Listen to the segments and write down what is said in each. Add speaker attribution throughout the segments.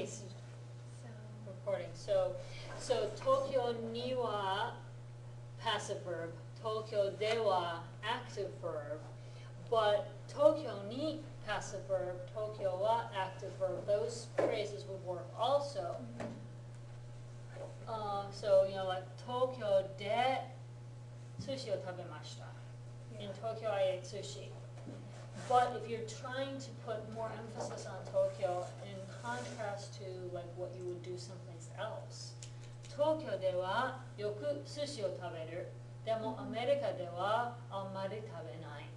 Speaker 1: he's recording. So Tokyo ni wa passive verb, Tokyo de wa active verb, but Tokyo ni passive verb, Tokyo wa active verb, those phrases would work also. So, like Tokyo de sushi o tabemashita. In Tokyo I ate sushi. But if you're trying to put more emphasis on Tokyo in contrast to like what you would do someplace else, Tokyo de wa yoku sushi o taberu, demo America de wa anmari tabenai.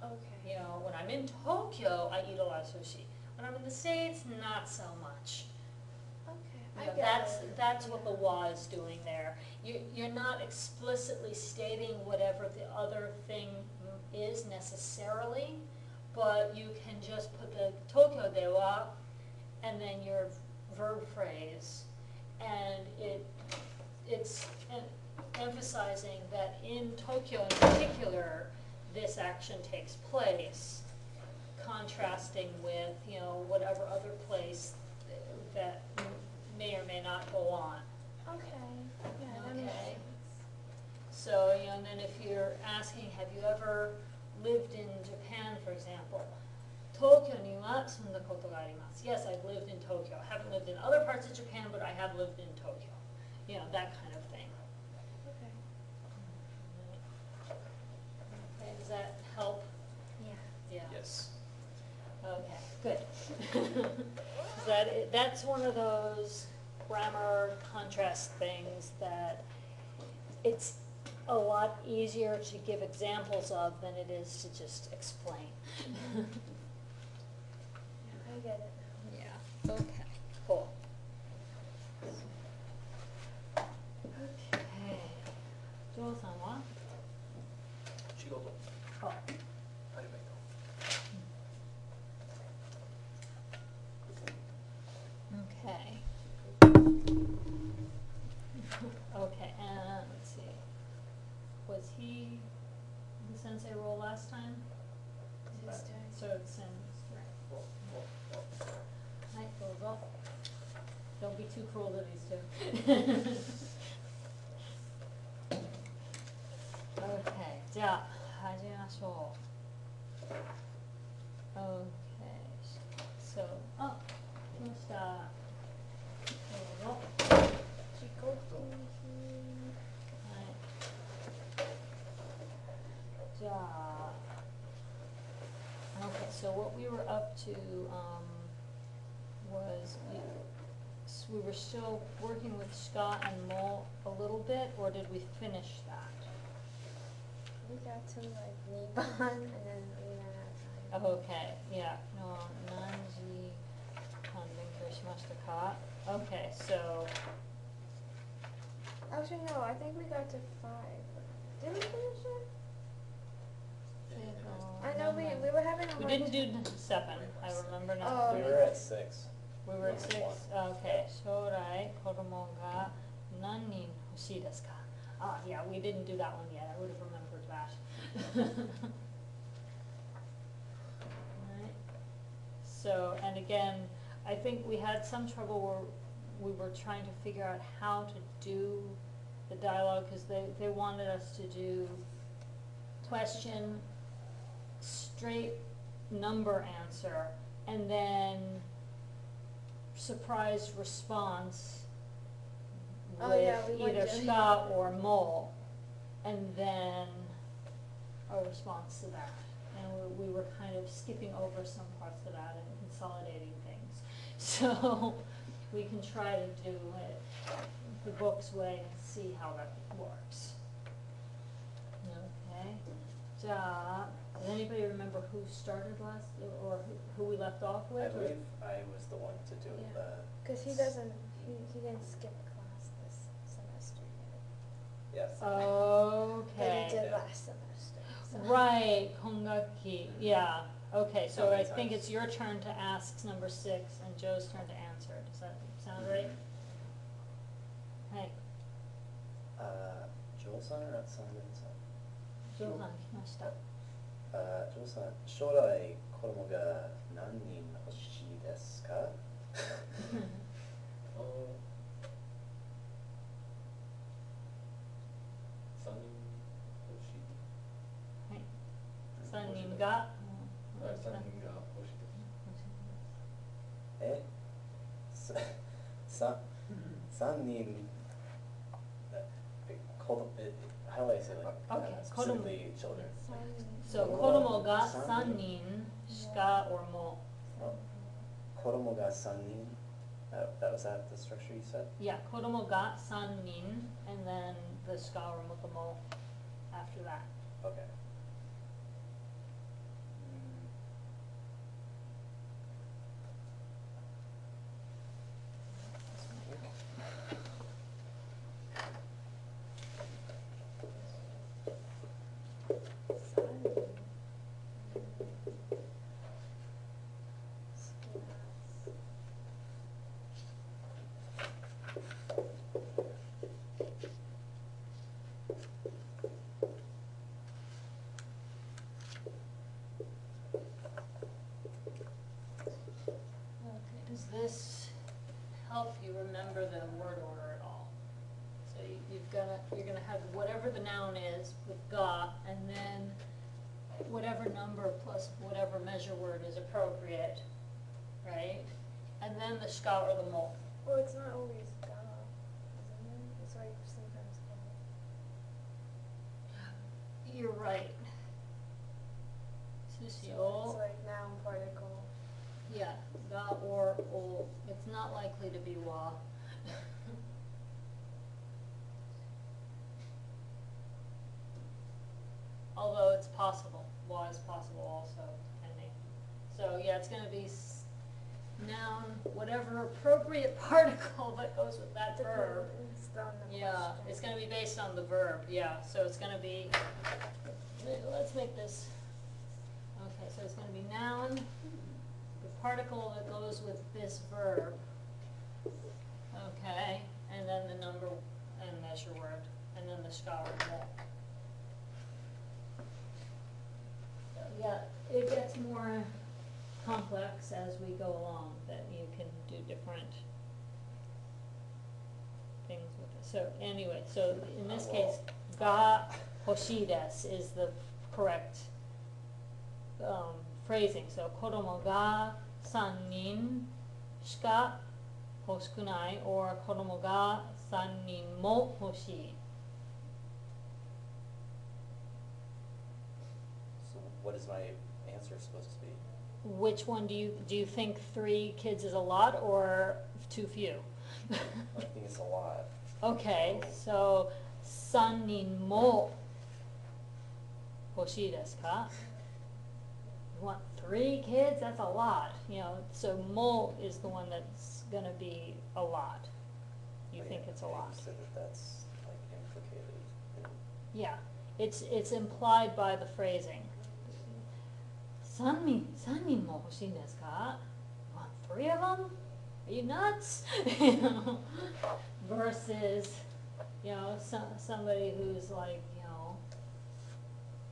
Speaker 2: Okay.
Speaker 1: When I'm in Tokyo, I eat a lot of sushi. When I'm in the States, not so much.
Speaker 2: Okay.
Speaker 1: That's what the wa is doing there. You're not explicitly stating whatever the other thing is necessarily, but you can just put the Tokyo de wa and then your verb phrase, and it's emphasizing that in Tokyo in particular, this action takes place, contrasting with whatever other place that may or may not go on.
Speaker 2: Okay. Yeah, that makes
Speaker 1: Okay.
Speaker 2: sense.
Speaker 1: So, and then if you're asking, have you ever lived in Japan, for example? Tokyo ni wa sunda koto ga arimasu. Yes, I've lived in Tokyo. I haven't lived in other parts of Japan, but I have lived in Tokyo. That kind of thing.
Speaker 2: Okay.
Speaker 1: Okay, does that help?
Speaker 2: Yeah.
Speaker 1: Yeah.
Speaker 3: Yes.
Speaker 1: Okay, good. That's one of those grammar contrast things that it's a lot easier to give examples of than it is to just explain.
Speaker 2: Yeah, I get it now.
Speaker 1: Yeah, okay, cool. Okay. Joe-san wa?
Speaker 3: 仕事。
Speaker 1: Oh,
Speaker 3: アルバイト。
Speaker 1: okay. Okay, and let's see. Was he the sensei role last time?
Speaker 2: This time.
Speaker 1: So it's in, right, dozo. Don't be too cruel to these two. Okay, じゃあ始めましょう。Okay, so, 来ました。どうぞ。
Speaker 2: 自己投資。
Speaker 1: はい。じゃあ、okay, so what we were up to was we were still working with Scott and Mo a little bit, or did we finish that?
Speaker 2: We got to like Niban and then we ran out of time.
Speaker 1: Okay, yeah, no, 何時間勉強しましたか? Okay, so,
Speaker 2: Actually, no, I think we got to 5. Did we finish it? I know we were having a hard
Speaker 1: we didn't do 7, I remember now.
Speaker 2: Oh,
Speaker 3: We were at 6.
Speaker 1: We were at 6, okay, 将来子供が何人欲しいですか? Yeah, we didn't do that one yet, I would have remembered that. Alright. So, and again, I think we had some trouble where we were trying to figure out how to do the dialogue, because they wanted us to do question, straight number answer, and then surprise response
Speaker 2: Oh,
Speaker 1: with
Speaker 2: yeah, we went
Speaker 1: either
Speaker 2: to-
Speaker 1: Scott or Mole, and then a response to that. And we were kind of skipping over some parts of that and consolidating things. So we can try to do it the book's way and see how that works. Okay. じゃあ, does anybody remember who started last, or who we left off
Speaker 3: I
Speaker 1: with?
Speaker 3: believe I was the one to do
Speaker 2: Yeah.
Speaker 3: the.
Speaker 2: Because he didn't skip class this semester yet.
Speaker 3: Yes.
Speaker 2: But
Speaker 1: Okay.
Speaker 2: he did
Speaker 3: Yeah.
Speaker 2: last semester. So.
Speaker 1: Right, Kongaki, yeah, okay, so
Speaker 3: How
Speaker 1: I
Speaker 3: many
Speaker 1: think
Speaker 3: times?
Speaker 1: it's your turn to ask number 6 and Joe's turn to answer, does that sound right? Hey,
Speaker 3: ジョーさんらさんですか?
Speaker 1: ジョーさん来ました。
Speaker 3: ジョーさん、将来子供が何人欲しいですか? San, Sannin, how do I say like,
Speaker 1: Okay,
Speaker 3: specifically children?
Speaker 1: So, 子供が3人しか or more.
Speaker 3: Oh, Kodomo ga sannin, that was that the structure you said?
Speaker 1: Yeah, 子供が3人 and then the ska or motomo after that.
Speaker 3: Okay.
Speaker 1: Does this help you remember the word order at all? So you're gonna have whatever the noun is with ga, and then whatever number plus whatever measure word is appropriate, right? And then the ska or the mo.
Speaker 2: Well, it's not always ga, isn't it? It's like sometimes ga.
Speaker 1: You're right.
Speaker 2: So it's
Speaker 1: Susio,
Speaker 2: like noun particle.
Speaker 1: yeah, ga or o. It's not likely to be wa. Although it's possible, wa is possible also, depending. So yeah, it's gonna be noun, whatever appropriate particle that goes with that verb.
Speaker 2: Depends on the
Speaker 1: Yeah,
Speaker 2: question.
Speaker 1: it's gonna be based on the verb, yeah, so it's gonna be, let's make this, okay, so it's gonna be noun, the particle that goes with this verb, okay, and then the number and measure word, and then the ska or mo. So, yeah, it gets more complex as we go along, that you can do different things with it. So anyway, so in this case, ga hoshii desu is the correct phrasing. So kodomo ga 3人 shika hoshikunai, or kodomo ga 3人 mo hoshii.
Speaker 3: So what is my answer supposed to be?
Speaker 1: Which one do you think 3 kids is a lot or too few?
Speaker 3: I think it's a lot.
Speaker 1: Okay, so 3人も欲しいですか? You want 3 kids? That's a lot, you know, so mo is the one that's gonna be a lot. You think it's a lot.
Speaker 3: You said that that's like implicated.
Speaker 1: Yeah, it's implied by the phrasing. 3人も欲しいですか? You want 3 of them? Are you nuts? You know, versus, you know, somebody who's like, you know,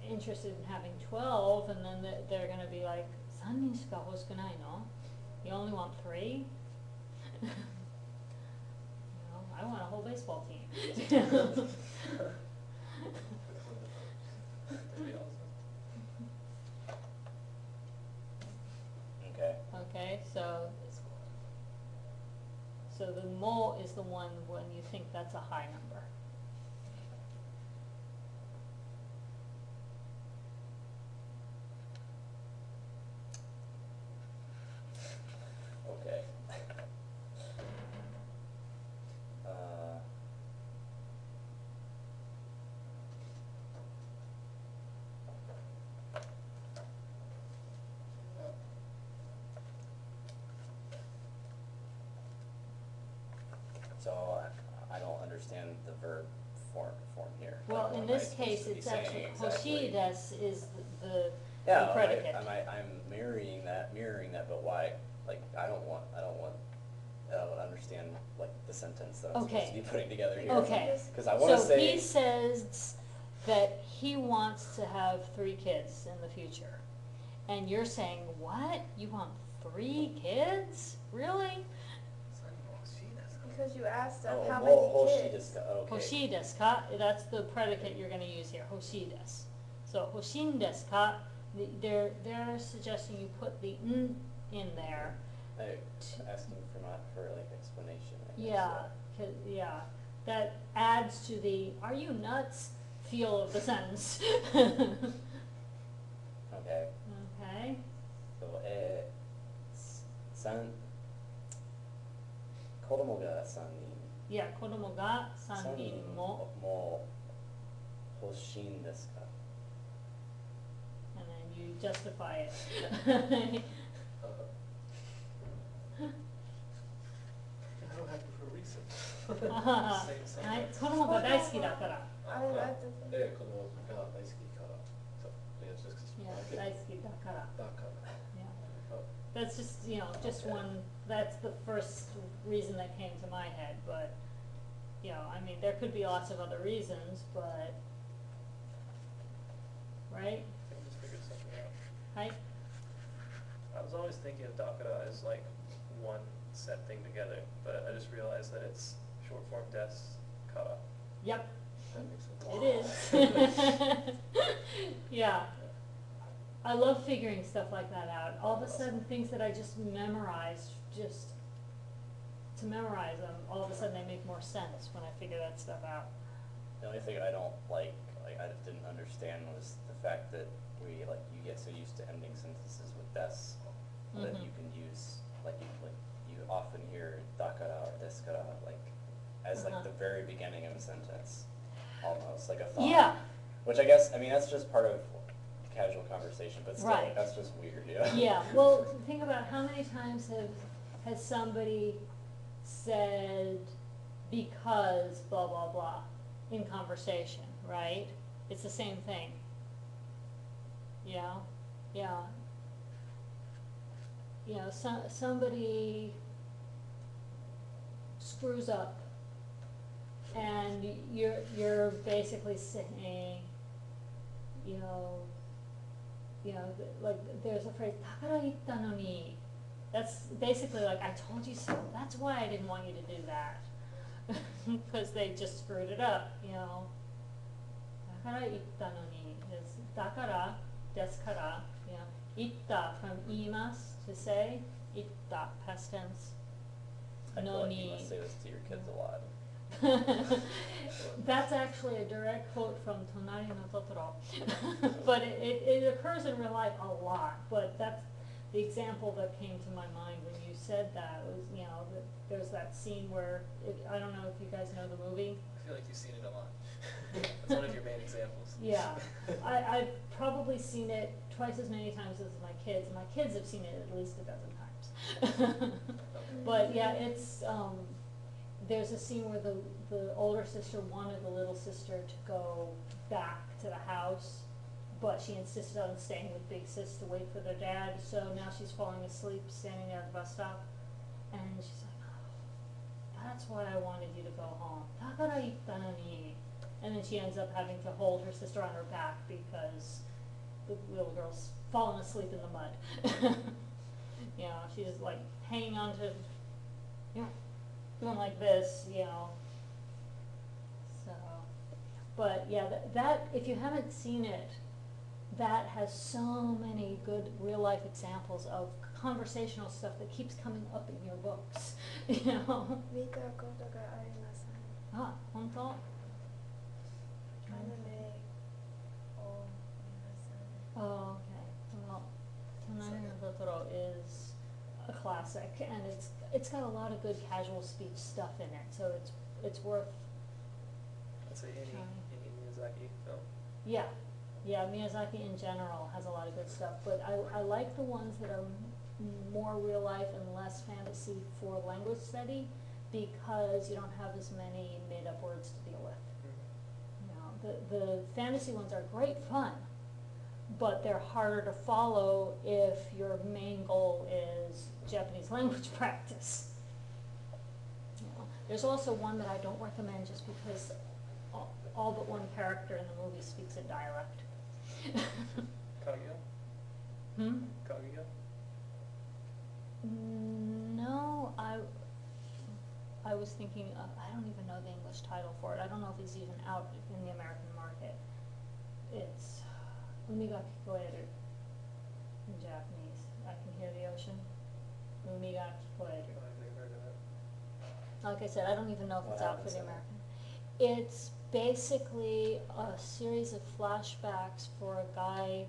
Speaker 1: interested in having 12, and then they're gonna be like, 3人しか欲しくないの? You only want 3? You know, I want a whole baseball team.
Speaker 3: Okay.
Speaker 1: Okay, so the mo is the one when you think that's a high number.
Speaker 3: Okay. So I don't understand the verb form here.
Speaker 1: Well,
Speaker 3: What
Speaker 1: in
Speaker 3: am I
Speaker 1: this
Speaker 3: supposed
Speaker 1: case,
Speaker 3: to be
Speaker 1: it's
Speaker 3: saying
Speaker 1: actually,
Speaker 3: exactly?
Speaker 1: hoshii desu is the
Speaker 3: Yeah,
Speaker 1: predicate.
Speaker 3: I'm mirroring that, but why? Like, I don't understand like the sentence that I'm supposed to be putting together here.
Speaker 1: Okay.
Speaker 3: Because I want to
Speaker 1: So
Speaker 3: say.
Speaker 1: he says that he wants to have 3 kids in the future. And you're saying, what? You want 3 kids? Really?
Speaker 2: Because you asked
Speaker 3: Oh,
Speaker 2: how
Speaker 3: hoshii
Speaker 2: many kids.
Speaker 3: desu ka? Okay.
Speaker 1: Hoshii desu ka? That's the predicate you're gonna use here, hoshii desu. So, hoshin desu ka? They're suggesting you put the n in there
Speaker 3: Asking for like explanation, I guess.
Speaker 1: Yeah, yeah, that adds to the "Are you nuts?" feel of the sentence.
Speaker 3: Okay.
Speaker 1: Okay.
Speaker 3: So, 子供が3人。
Speaker 1: Yeah, 子供が3人も、
Speaker 3: も欲しいんですか?
Speaker 1: and then you justify it.
Speaker 4: I don't have to for a reason.
Speaker 1: はい、子供が大好きだから。
Speaker 2: I like the thing.
Speaker 4: 子供が大好きから。So, yeah, it's just 'cause
Speaker 1: Yeah, 大好きだから。
Speaker 4: だから。
Speaker 1: Yeah.
Speaker 4: Oh,
Speaker 1: That's just, just
Speaker 3: Okay.
Speaker 1: one, that's the first reason that came to my head, but, I mean, there could be lots of other reasons, but, right?
Speaker 4: I think I just figured something out.
Speaker 1: Hi?
Speaker 4: I was always thinking of Dakara as like one set thing together, but I just realized that it's short form des kara.
Speaker 1: Yep,
Speaker 4: That makes sense.
Speaker 1: it is. Yeah. I love figuring stuff like that out. All of a sudden, things that I just memorized, just to memorize them, all of a sudden they make more sense when I figure that stuff out.
Speaker 3: The only thing I don't like I just didn't understand was the fact that you get so used to ending sentences with des that
Speaker 1: Mhm.
Speaker 3: you can use, you often hear dakara or deskara, as
Speaker 1: Uh-huh.
Speaker 3: the very beginning of a sentence, almost, like a thought.
Speaker 1: Yeah,
Speaker 3: Which I guess, I mean, that's just part of casual conversation, but still,
Speaker 1: Right.
Speaker 3: that's just weird, yeah.
Speaker 1: yeah. Well, think about how many times has somebody said because blah, blah, blah in conversation, right? It's the same thing. Yeah, yeah. Somebody screws up and you're basically saying, there's a phrase, だから言ったのに. That's basically like, I told you so. That's why I didn't want you to do that. Because they just screwed it up, だから言ったのに is だからですから, 言った from 言います to say, 言った past tense.
Speaker 3: I feel
Speaker 1: No
Speaker 3: like you
Speaker 1: need.
Speaker 3: must say this to your kids a lot.
Speaker 1: That's actually a direct quote from Tonari no Totoro. But it occurs in real life a lot, but that's the example that came to my mind when you said that was, there's that scene where, I don't know if you guys know the movie.
Speaker 4: I feel like you've seen it a lot. It's one of your main examples.
Speaker 1: Yeah, I've probably seen it twice as many times as my kids. My kids have seen it at least a dozen times. But yeah, it's, there's a scene where the older sister wanted the little sister to go back to the house, but she insisted on staying with big sis to wait for their dad, so now she's falling asleep standing there at the bus stop, and she's like, oh, that's why I wanted you to go home. だから言ったのに. And then she ends up having to hold her sister on her back because the little girl's fallen asleep in the mud. She's like hanging on to, doing like this, So, but yeah, that if you haven't seen it, that has so many good real life examples of conversational stuff that keeps coming up in your books.
Speaker 2: 見たことがありません。
Speaker 1: あ、本当?
Speaker 2: Animeを見ません。
Speaker 1: Oh, okay. Well, Tonari no Totoro is a classic, and it's got a lot of good casual speech stuff in it, so it's worth.
Speaker 4: That's any Miyazaki film.
Speaker 1: Yeah, Miyazaki in general has a lot of good stuff, but I like the ones that are more real life and less fantasy for language study, because you don't have as many made up words to deal with. The fantasy ones are great fun, but they're harder to follow if your main goal is Japanese language practice. There's also one that I don't recommend just because all but one character in the movie speaks a dialect.
Speaker 4: Kaguya?
Speaker 1: Hmm?
Speaker 4: Kaguya?
Speaker 1: No, I was thinking, I don't even know the English title for it. I don't know if it's even out in the American market. It's Umi ga kikoeru in Japanese. I can hear the ocean. 海が聞こえる.
Speaker 4: I've never heard of that.
Speaker 1: Like I said, I don't even know if
Speaker 3: What
Speaker 1: it's out for
Speaker 3: happens
Speaker 1: the
Speaker 3: in it?
Speaker 1: American. It's basically a series of flashbacks for a guy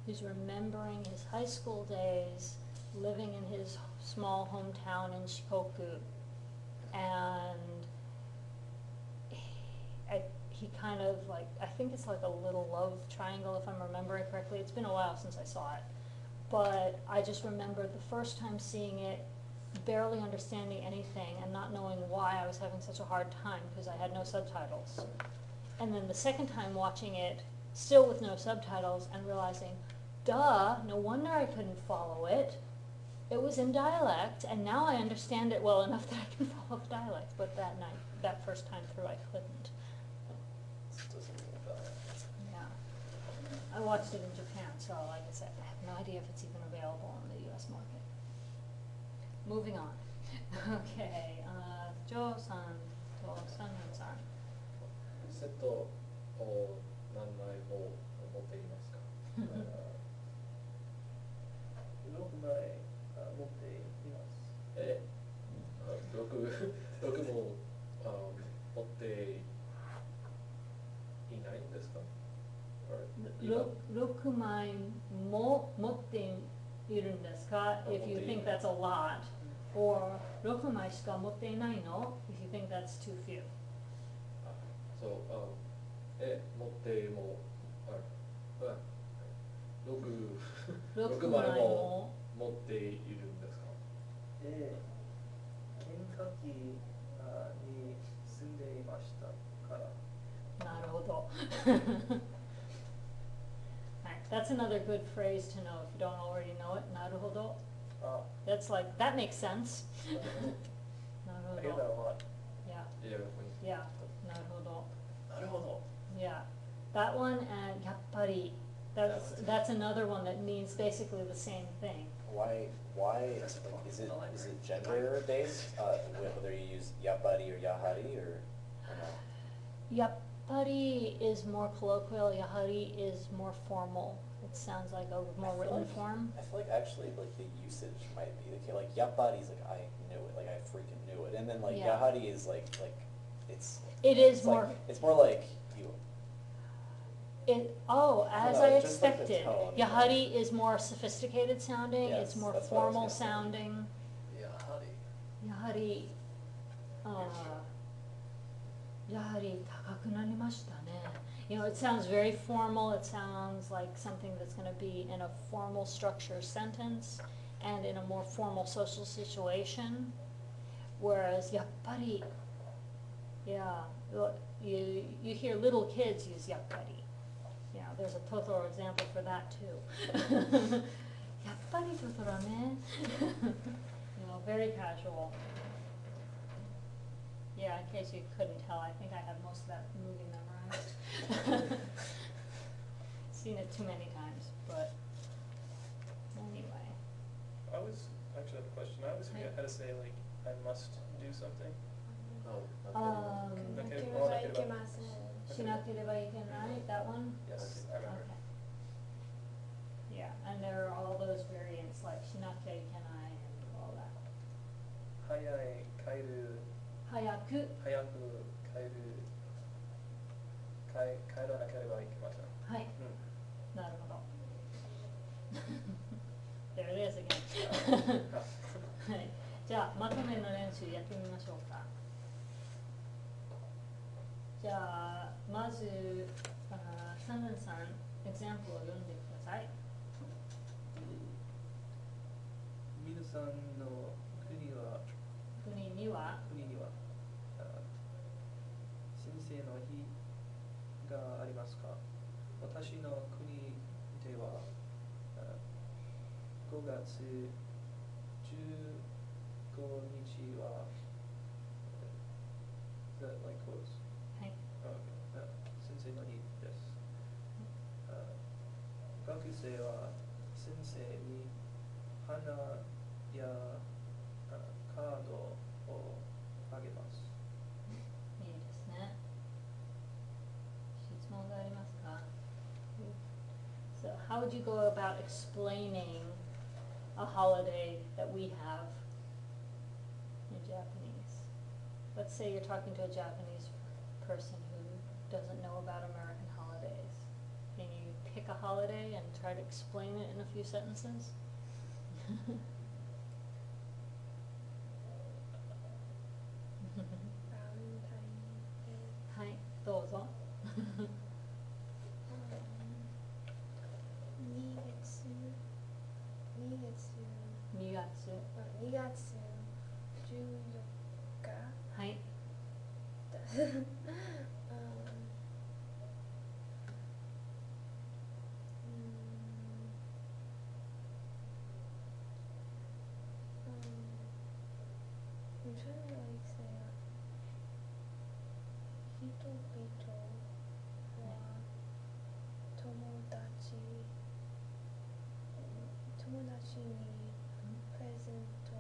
Speaker 1: who's remembering his high school days, living in his small hometown in Shikoku, and he kind of like, I think it's like a little love triangle if I'm remembering correctly. It's been a while since I saw it, but I just remember the first time seeing it, barely understanding anything and not knowing why I was having such a hard time because I had no subtitles. And then the second time watching it, still with no subtitles, and realizing, duh, no wonder I couldn't follow it. It was in dialect, and now I understand it well enough that I can follow the dialect, but that night, that first time through, I couldn't.
Speaker 3: This doesn't ring a bell.
Speaker 1: Yeah. I watched it in Japan, so like I said, I have no idea if it's even available in the US market. Moving on. Okay, Joe-san to Sanhan-san.
Speaker 5: セットを何枚も持っていますか？6
Speaker 4: 枚持っています。
Speaker 5: 6も持っていないんですか？6
Speaker 1: 枚も持っているんですか? If you think that's a lot. Or 6枚しか持っていないの? If you think that's too few.
Speaker 5: そう持っても6枚も持っているんですか？
Speaker 4: ケンタッキーに住んでいましたから。
Speaker 1: なるほど. Right, that's another good phrase to know if you don't already know it. なるほど. That's like, that makes sense.
Speaker 4: I hear that a lot.
Speaker 1: Yeah,
Speaker 5: Yeah.
Speaker 1: yeah, なるほど.
Speaker 4: なるほど.
Speaker 1: Yeah, that one and やっぱり. That's another one that means basically the same thing.
Speaker 3: Why,
Speaker 4: That's
Speaker 3: like,
Speaker 4: a
Speaker 3: is it
Speaker 4: library.
Speaker 3: gender based, whether you use yapari or yahari or no?
Speaker 1: やっぱり is more colloquial, yahari is more formal. It sounds like a more written form.
Speaker 3: I feel like actually like the usage might be the case. Like yapari is like I knew it, like I freaking knew it, and then like
Speaker 1: Yeah.
Speaker 3: yahari is like it's.
Speaker 1: It is
Speaker 3: it's
Speaker 1: more.
Speaker 3: Like, it's more like you.
Speaker 1: As
Speaker 3: No,
Speaker 1: I
Speaker 3: just like the
Speaker 1: expected.
Speaker 3: tone.
Speaker 1: Yahari is more sophisticated sounding,
Speaker 3: Yes,
Speaker 1: it's more
Speaker 3: that's what I was
Speaker 1: formal
Speaker 3: gonna say.
Speaker 1: sounding.
Speaker 4: やはり。
Speaker 1: やはり高くなりましたね. You know, it sounds very formal, it sounds like something that's going to be in a formal structure sentence and in a more formal social situation. Whereas やっぱり, yeah, you hear little kids use やっぱり. Yeah, there's a Totoro example for that too. やっぱりトトロね. You know, very casual. Yeah, in case you couldn't tell, I think I have most of that movie memorized. Seen it too many times, but anyway.
Speaker 4: I always actually have a question. I always forget how to say like I must do something.
Speaker 2: なければいけません。
Speaker 1: しなければいけない, that one?
Speaker 4: Yes, I remember.
Speaker 1: Okay. Yeah, and there are all those variants like しなきゃいけない and all that.
Speaker 4: 早い帰る
Speaker 1: 早く
Speaker 4: 早く帰らなければいけません。
Speaker 1: はい
Speaker 4: うん。
Speaker 1: なるほど. There it is again. はい。じゃあ、まとめの練習やってみましょうか。じゃあ、まず、サンダンさん、エグザンプルを読んでください。
Speaker 4: 皆さんの国には先生の日がありますか？私の国では5月15日は Is that like close?
Speaker 1: はい。
Speaker 4: 先生の日です。学生は先生に花やカードをあげます。
Speaker 1: いいですね。質問がありますか? So how would you go about explaining a holiday that we have Japanese. Let's say you're talking to a Japanese person who doesn't know about American holidays. Can you pick a holiday and try to explain it in a few sentences?
Speaker 2: バレンタインデー。
Speaker 1: はい、どうぞ。
Speaker 2: 2月2月
Speaker 1: 2月。
Speaker 2: 2月14日
Speaker 1: はい。
Speaker 2: I'm trying to like say 人々は友達にプレゼント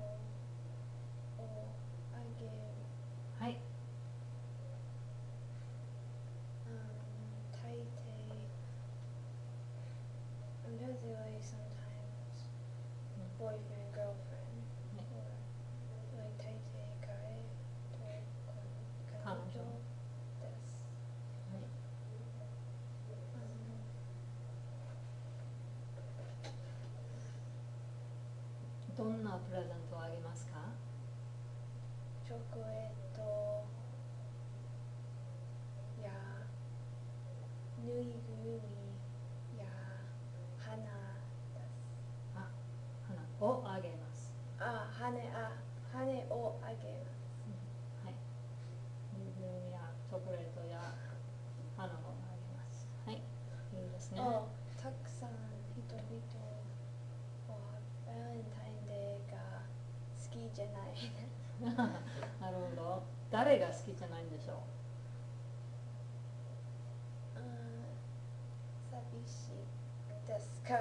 Speaker 2: をあげる。
Speaker 1: はい。
Speaker 2: 大抵 I'm trying to say like sometimes boyfriend, girlfriend, or like 大抵彼と彼女です。
Speaker 1: どんなプレゼントをあげますか？
Speaker 2: チョコレートやぬいぐるみや花です。
Speaker 1: あ、花をあげます。
Speaker 2: 羽をあげます。
Speaker 1: はい。ぬいぐるみやチョコレートや花をあげます。はい。いいですね。
Speaker 2: たくさん人々はバレンタインデーが好きじゃない。
Speaker 1: なるほど。誰が好きじゃないんでしょう。
Speaker 2: 寂しいですか？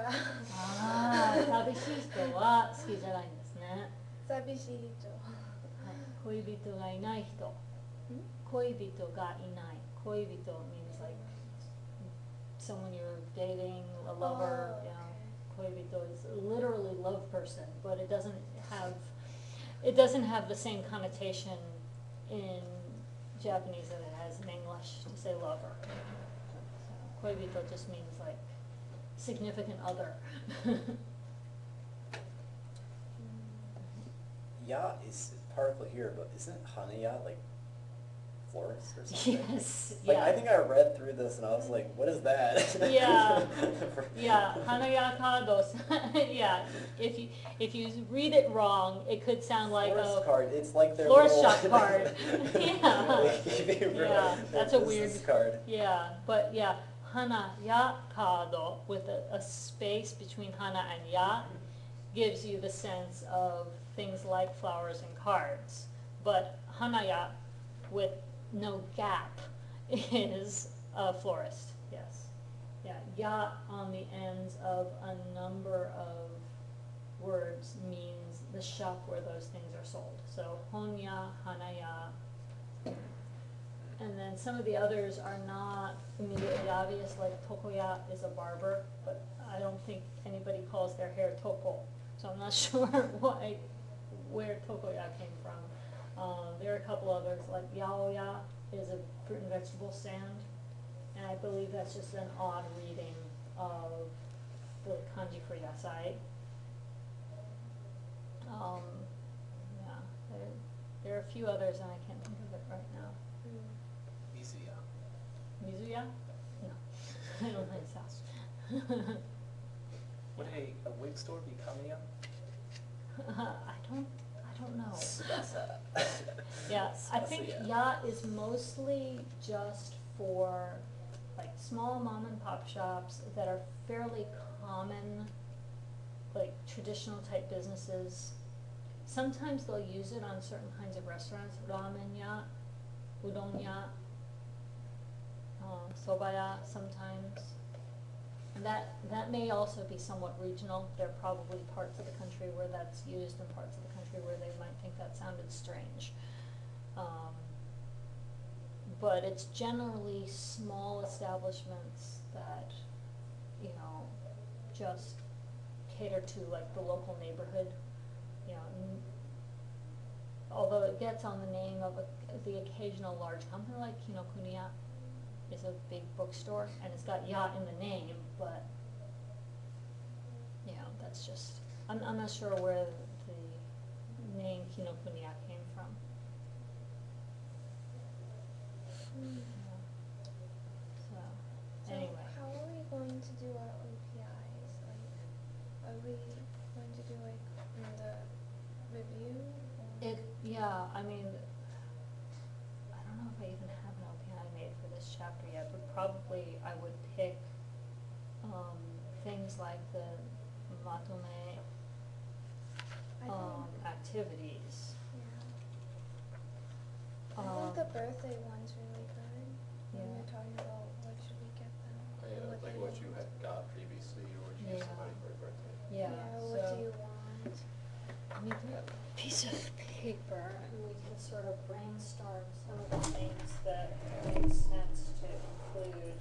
Speaker 1: ああ、寂しい人は好きじゃないんですね。
Speaker 2: 寂しい人。
Speaker 1: はい、恋人がいない人。恋人がいない。恋人 means like someone you're dating, a lover.
Speaker 2: Oh,
Speaker 1: You know,
Speaker 2: okay.
Speaker 1: 恋人 is literally love person, but it doesn't have the same connotation in Japanese that it has in English to say lover. So, 恋人 just means like significant other.
Speaker 3: Ya is a particle here, but isn't Hanaya like florist or something?
Speaker 1: Yes,
Speaker 3: Like,
Speaker 1: yeah.
Speaker 3: I think I read through this and I was like, what is that?
Speaker 1: Yeah, yeah, Hanaya Kados. Yeah, if you read it wrong, it could sound like
Speaker 3: Florist
Speaker 1: a
Speaker 3: card. It's like their
Speaker 1: florist
Speaker 3: little
Speaker 1: shop card. Yeah. Yeah, that's a weird
Speaker 3: business card.
Speaker 1: Yeah, but yeah, Hanaya Kado with a space between Hana and Ya gives you the sense of things like flowers and cards. But Hanaya with no gap is a florist, yes. Yeah, Ya on the ends of a number of words means the shop where those things are sold. So Honya, Hanaya. And then some of the others are not immediately obvious, like Tokoya is a barber, but I don't think anybody calls their hair Toko. So I'm not sure where Tokoya came from. There are a couple others, like Yaoya is a fruit and vegetable stand, and I believe that's just an odd reading of the kanji for yasai. Yeah, there are a few others, and I can't think of it right now.
Speaker 5: Mizuya.
Speaker 1: Mizuya? No, I don't think so.
Speaker 4: Would a wig store be Kamiya?
Speaker 1: I don't know.
Speaker 3: Tsubasa.
Speaker 1: Yeah, I think
Speaker 3: Tsubasa,
Speaker 1: Ya is mostly just for like small mom and pop shops that are fairly common, like traditional type businesses. Sometimes they'll use it on certain kinds of restaurants, ramen ya, udon ya, soba ya sometimes. And that may also be somewhat regional. There are probably parts of the country where that's used and parts of the country where they might think that sounded strange. But it's generally small establishments that, you know, just cater to like the local neighborhood. You know, although it gets on the name of the occasional large company like Kinokuniya is a big bookstore, and it's got ya in the name, but, you know, that's just, I'm not sure where the name Kinokuniya came from.
Speaker 2: Mm.
Speaker 1: Yeah. So,
Speaker 2: So
Speaker 1: anyway.
Speaker 2: how are we going to do our OPIs? Like, are we going to do like in the review? Or?
Speaker 1: Yeah, I mean, I don't know if I even have an OPI made for this chapter yet, but probably I would pick, things like the matome,
Speaker 2: I think,
Speaker 1: activities.
Speaker 2: yeah. I think the
Speaker 1: Um,
Speaker 2: birthday one's really good. When
Speaker 1: yeah.
Speaker 2: we're talking about what should we get them. or
Speaker 5: Yeah,
Speaker 2: what
Speaker 5: like
Speaker 2: they
Speaker 5: what you
Speaker 2: want.
Speaker 5: had got previously, or what you gave
Speaker 1: Yeah.
Speaker 5: somebody for a birthday.
Speaker 1: Yeah,
Speaker 2: What
Speaker 1: so,
Speaker 2: do you want?
Speaker 1: let me grab a piece of paper and we can sort of brainstorm some of the things that make sense to include.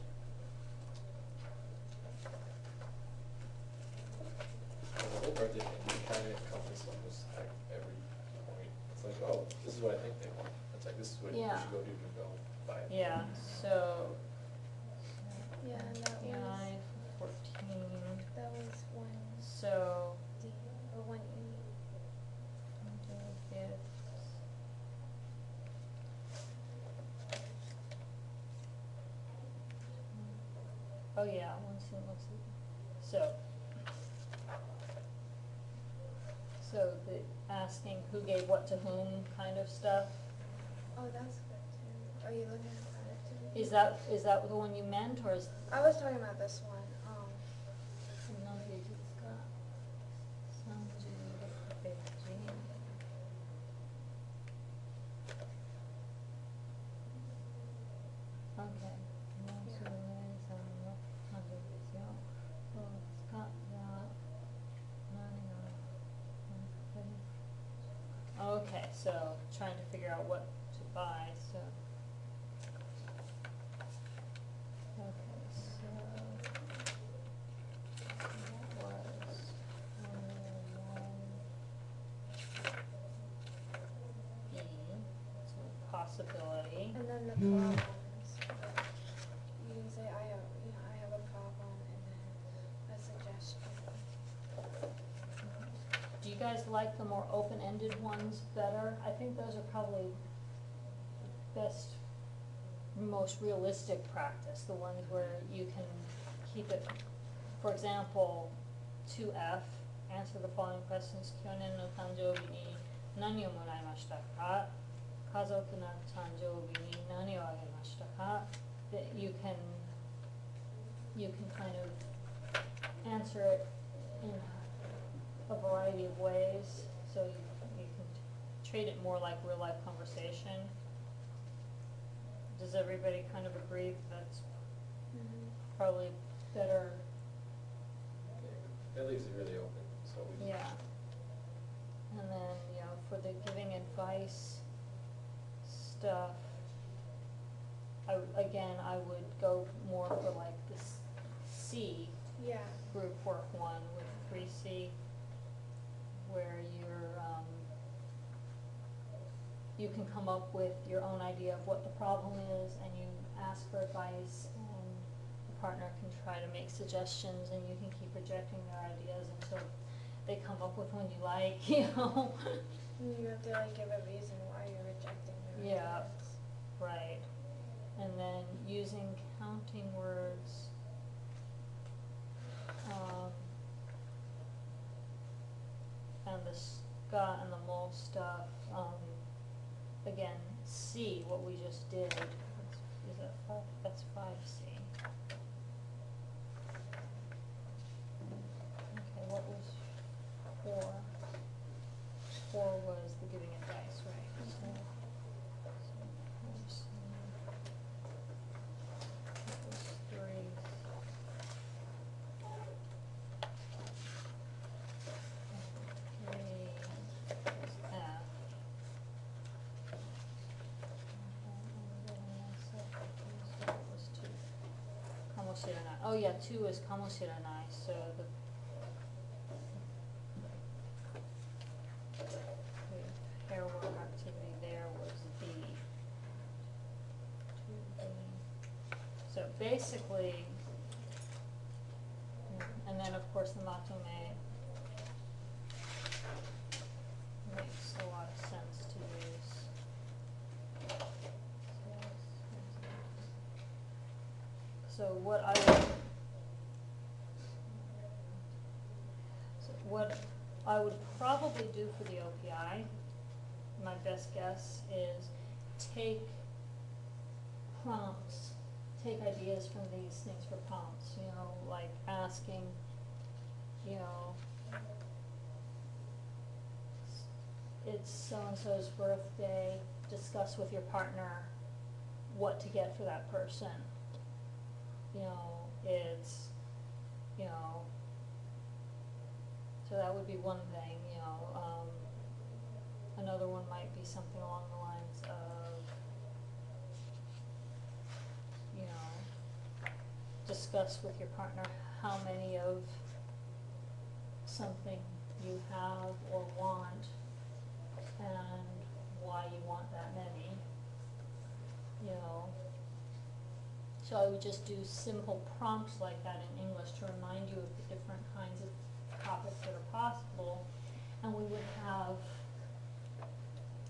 Speaker 5: And the whole birthday thing, you kind of encompass almost like every point. It's like, oh, this is what I think they want. It's like, this is what you
Speaker 1: Yeah.
Speaker 5: should go do to go buy it.
Speaker 1: Yeah, so.
Speaker 2: Yeah, and that was,
Speaker 1: OPI 14,
Speaker 2: that was one
Speaker 1: so.
Speaker 2: D, or one E.
Speaker 1: Gifts. Oh yeah, one student looks at, so the asking who gave what to whom kind of stuff,
Speaker 2: Oh, that's good too. Are you looking at that activity?
Speaker 1: is that the one you meant, or is?
Speaker 2: I was talking about this one,
Speaker 1: Okay. Okay, so trying to figure out what to buy, so. Okay, so that was one E, so possibility.
Speaker 2: and then the problems. You can say, I have a problem, and then a suggestion.
Speaker 1: Do you guys like the more open-ended ones better? I think those are probably best, most realistic practice, the ones where you can keep it, for example, 2F, answer the following questions, Kyonen no tanjoubi ni nani o moraimashita ka? Kazoku no tanjoubi ni nani o agemashita ka? That you can kind of answer it in a variety of ways, so you can treat it more like real life conversation. Does everybody kind of agree that that's probably better?
Speaker 5: That leaves it really open, so we.
Speaker 1: Yeah. And then, you know, for the giving advice stuff, I would go more for like this C
Speaker 2: Yeah.
Speaker 1: group work one with 3C, where you can come up with your own idea of what the problem is, and you ask for advice, and the partner can try to make suggestions, and you can keep rejecting their ideas until they come up with one you like, you know?
Speaker 2: And you have to like give a reason why you're rejecting their
Speaker 1: Yeah.
Speaker 2: ideas.
Speaker 1: Right. And then using counting words. And the ska and the mole stuff, again, C, what we just did, is that five? That's 5C. Okay, what was 4? 4 was the giving advice, right? So 4C. That was 3. Oh yeah, 2 is kamoshiranai, so the pair work activity. basically, and then of course the matome makes a lot of sense to use. So what I would probably do for the OPI, my best guess is take prompts, take ideas from these things for prompts, you know, like asking, you know, it's so-and-so's birthday, discuss with your partner what to get for that person. You know, it's, you know, so that would be one thing, you know. Another one might be something along the lines of, you know, discuss with your partner how many of something you have or want and why you want that many, you know. So I would just do simple prompts like that in English to remind you of the different kinds of topics that are possible, and we would have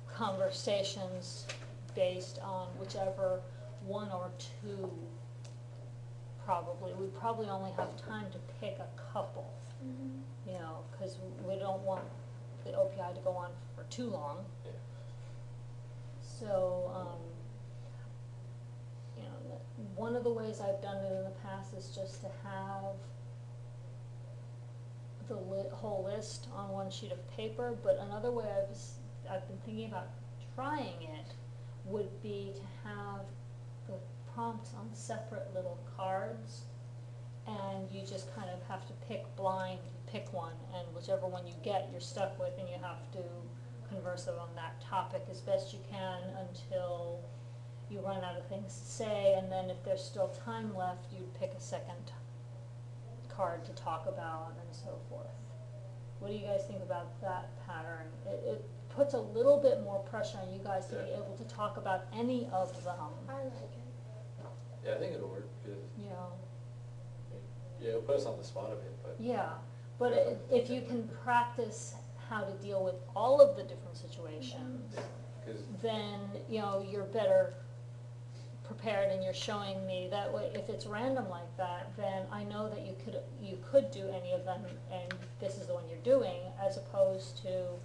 Speaker 1: conversations based on whichever one or two probably. We'd probably only have time to pick a couple, you know, because we don't want the OPI to go on for too long.
Speaker 5: Yeah.
Speaker 1: So, you know, one of the ways I've done it in the past is just to have the whole list on one sheet of paper, but another way I've been thinking about trying it would be to have the prompts on separate little cards, and you just kind of have to pick one, and whichever one you get, you're stuck with, and you have to converse on that topic as best you can until you run out of things to say, and then if there's still time left, you'd pick a second card to talk about, and so forth. What do you guys think about that pattern? It puts a little bit more pressure on you guys to be
Speaker 5: Yeah.
Speaker 1: able to talk about any of them,
Speaker 2: I like it.
Speaker 5: Yeah, I think it'll work, because,
Speaker 1: you know.
Speaker 5: yeah, it'll put us on the spot a bit, but.
Speaker 1: Yeah, but
Speaker 5: Yeah.
Speaker 1: if you can practice how to deal with all of the different situations,
Speaker 5: Because,
Speaker 1: then, you know, you're better prepared, and you're showing me that way. If it's random like that, then I know that you could do any of them, and this is the one you're doing, as opposed to,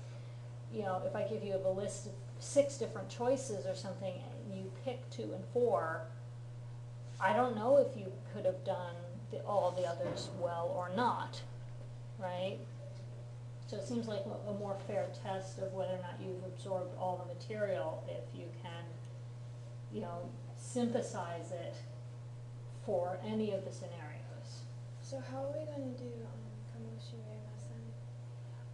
Speaker 1: you know, if I give you a list of 6 different choices or something, and you pick 2 and 4, I don't know if you could have done all the others well or not, right? So it seems like a more fair test of whether or not you've absorbed all the material if you can, you know, synthesize it for any of the scenarios.
Speaker 2: So how are we gonna do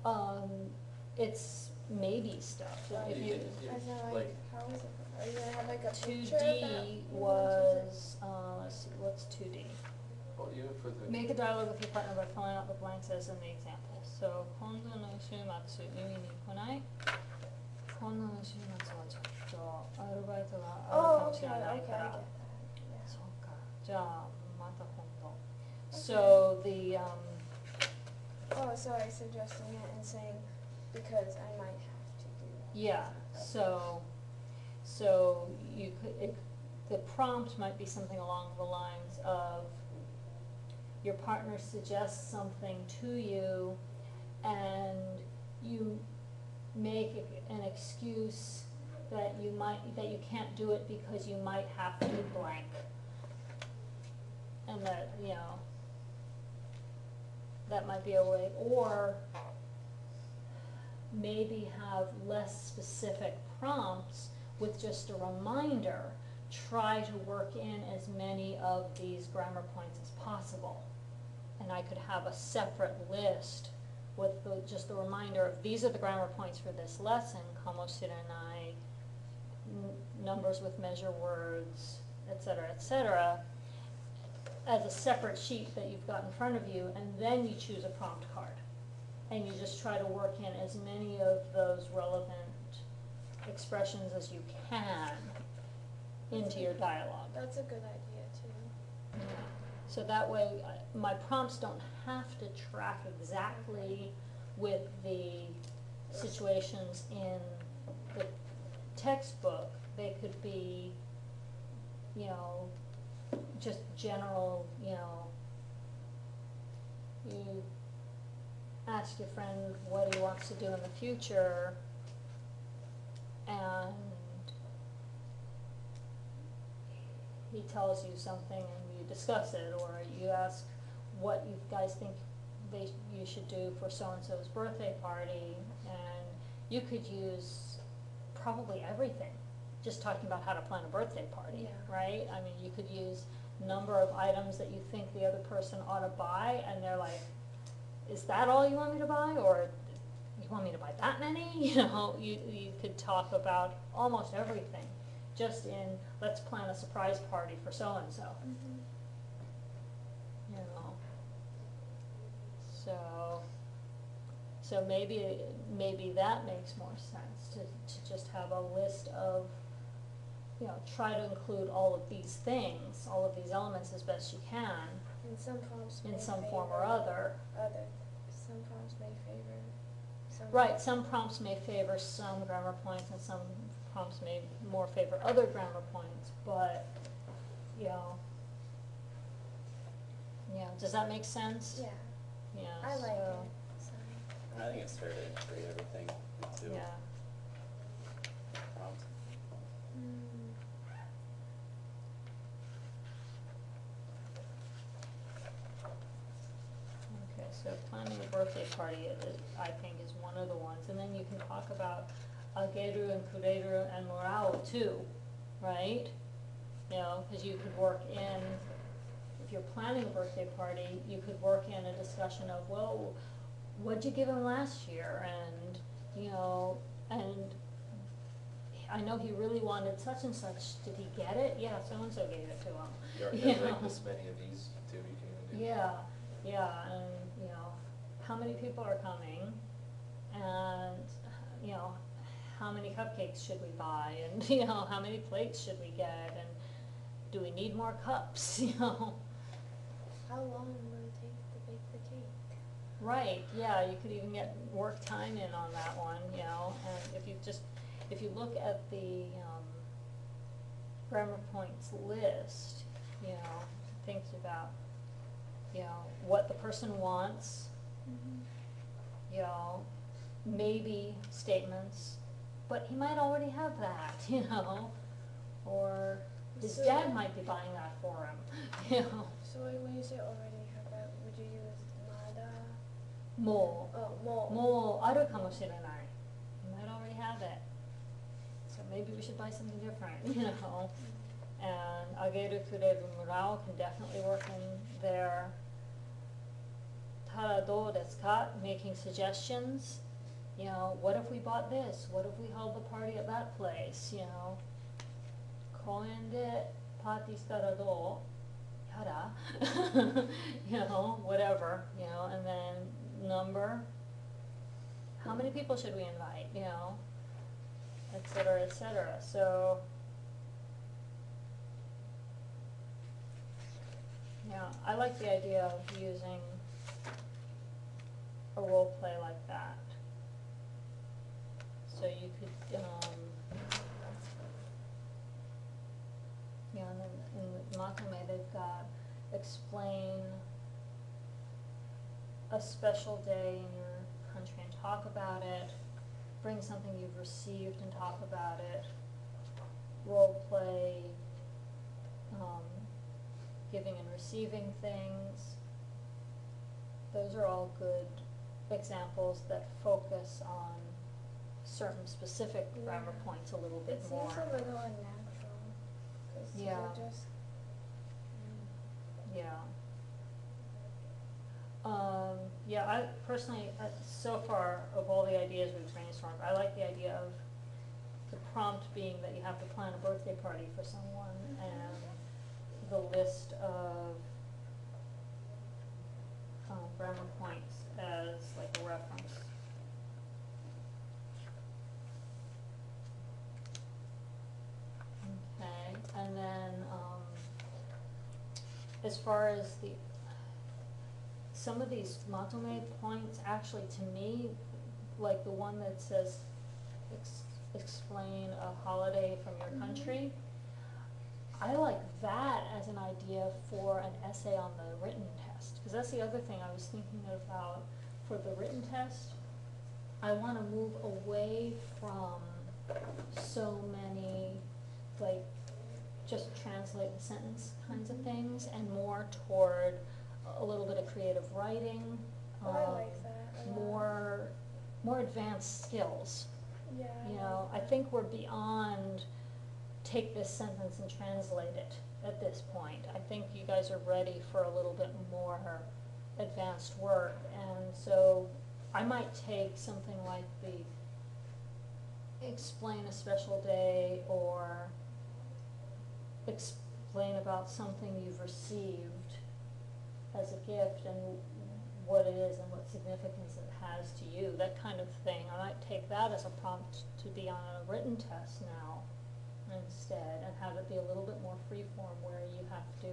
Speaker 2: kamoshiremasen?
Speaker 1: It's maybe stuff. If you,
Speaker 2: As in,
Speaker 5: like,
Speaker 2: like, how is it? Are you gonna have like a picture
Speaker 1: 2D
Speaker 2: that you
Speaker 1: was, let's see, what's 2D?
Speaker 5: well, even for the.
Speaker 1: Make a dialogue with your partner by filling out the blanks as in the example. So, kondo no shimatsu,耳に来ない。kondo no shimatsu はちょっとアルバイトがあるか
Speaker 2: Oh,
Speaker 1: もし
Speaker 2: okay,
Speaker 1: れ
Speaker 2: okay,
Speaker 1: な
Speaker 2: I
Speaker 1: い
Speaker 2: get
Speaker 1: か
Speaker 2: that.
Speaker 1: ら。
Speaker 2: Yeah.
Speaker 1: そうか。じゃあ、また今度。So, the,
Speaker 2: Oh, so I suggesting it and saying, because I might have to do that.
Speaker 1: yeah, so you could, the prompt might be something along the lines of, your partner suggests something to you, and you make an excuse that you can't do it because you might have to blank. And that, you know, that might be a way, or maybe have less specific prompts with just a reminder. Try to work in as many of these grammar points as possible. And I could have a separate list with just the reminder of, these are the grammar points for this lesson, kamoshirenai, numbers with measure words, et cetera, as a separate sheet that you've got in front of you, and then you choose a prompt card. And you just try to work in as many of those relevant expressions as you can into your dialogue.
Speaker 2: That's a good idea too.
Speaker 1: So that way, my prompts don't have to track exactly with the situations in the textbook. They could be, you know, just general, you know, you ask your friend what he wants to do in the future, and he tells you something and you discuss it, or you ask what you guys think you should do for so-and-so's birthday party, and you could use probably everything, just talking about how to plan a birthday party,
Speaker 2: Yeah.
Speaker 1: right? I mean, you could use number of items that you think the other person ought to buy, and they're like, is that all you want me to buy, or you want me to buy that many? You know, you could talk about almost everything, just in, let's plan a surprise party for so-and-so,
Speaker 2: Mhm.
Speaker 1: you know. So maybe that makes more sense, to just have a list of, you know, try to include all of these things, all of these elements as best you can,
Speaker 2: And some prompts may
Speaker 1: in some form or
Speaker 2: favor
Speaker 1: other.
Speaker 2: some prompts may favor some.
Speaker 1: Right, some prompts may favor some grammar points, and some prompts may more favor other grammar points, but, you know, yeah, does that make sense?
Speaker 2: Yeah,
Speaker 1: Yeah,
Speaker 2: I like
Speaker 1: so,
Speaker 2: it, so.
Speaker 3: I think it's fair to integrate everything into
Speaker 1: yeah,
Speaker 3: prompt.
Speaker 2: Mm.
Speaker 1: okay, so planning a birthday party, I think, is one of the ones, and then you can talk about ageru and kureru and morale too, right? You know, cause you could work in, if you're planning a birthday party, you could work in a discussion of, well, what'd you give him last year, and, you know, and I know he really wanted such and such, did he get it? Yeah, so-and-so gave it to him.
Speaker 5: You already
Speaker 1: You
Speaker 5: have like
Speaker 1: know?
Speaker 5: this many of these too, you can even do.
Speaker 1: Yeah, and, you know, how many people are coming, and, you know, how many cupcakes should we buy, and, you know, how many plates should we get, and do we need more cups, you know?
Speaker 2: How long will it take to bake the cake?
Speaker 1: Right, yeah, you could even get work time in on that one, you know, and if you look at the, grammar points list, you know, thinks about, you know, what the person wants, you know, maybe statements, but he might already have that, you know, or his
Speaker 2: So-
Speaker 1: dad might be buying that for him, you know.
Speaker 2: So like when you say already have that, would you use mada?
Speaker 1: More.
Speaker 2: Oh, mo.
Speaker 1: もうあるかもしれない. You might already have it. So maybe we should buy something different, you know. And ageru, kureru, murao can definitely work in there. Tada do desu ka? Making suggestions. You know, what if we bought this? What if we held the party at that place, you know? 公園でパーティーしたらどう? Yada. You know, whatever, you know, and then number. How many people should we invite, you know? Et cetera, et cetera. So, yeah, I like the idea of using a role play like that. So you could, you know, and then in Makame, they've got explain a special day in your country and talk about it, bring something you've received and talk about it, role play, giving and receiving things. Those are all good examples that focus on certain specific grammar
Speaker 2: Yeah.
Speaker 1: points a little bit
Speaker 2: It
Speaker 1: more.
Speaker 2: seems a little unnatural, 'cause
Speaker 1: Yeah.
Speaker 2: you're just,
Speaker 1: Yeah. Yeah, I personally, so far, of all the ideas we've brainstormed, I like the idea of the prompt being that you have to plan a birthday party for someone, and the list of, grammar points as like a reference. Okay, and then, as far as some of these Matome points, actually, to me, like the one that says, explain a holiday from your country, I like that as an idea for an essay on the written test, because that's the other thing I was thinking about for the written test. I want to move away from so many, like, just translate the sentence kinds of things, and more toward a little bit of creative writing.
Speaker 2: Oh, I like that a lot.
Speaker 1: More advanced skills.
Speaker 2: Yeah.
Speaker 1: You
Speaker 2: I
Speaker 1: know, I
Speaker 2: like
Speaker 1: think we're beyond take this sentence and translate it at this point. I think you guys are ready for a little bit more advanced work, and so I might take something like the explain a special day, or explain about something you've received as a gift and what it is and what significance it has to you, that kind of thing. I might take that as a prompt to be on a written test now instead, and have it be a little bit more freeform, where you have to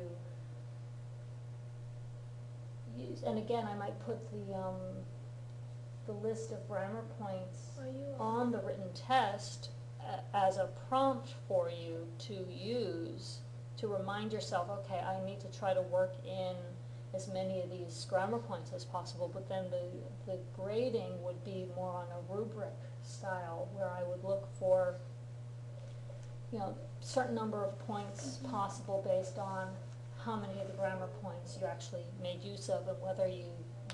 Speaker 1: use, and again, I might put the list of grammar points
Speaker 2: Are you
Speaker 1: on the written test as a prompt for you to use, to remind yourself, okay, I need to try to work in as many of these grammar points as possible, but then the grading would be more on a rubric style, where I would look for, you know, certain number of points possible based on how many of the grammar points you actually made use of and whether you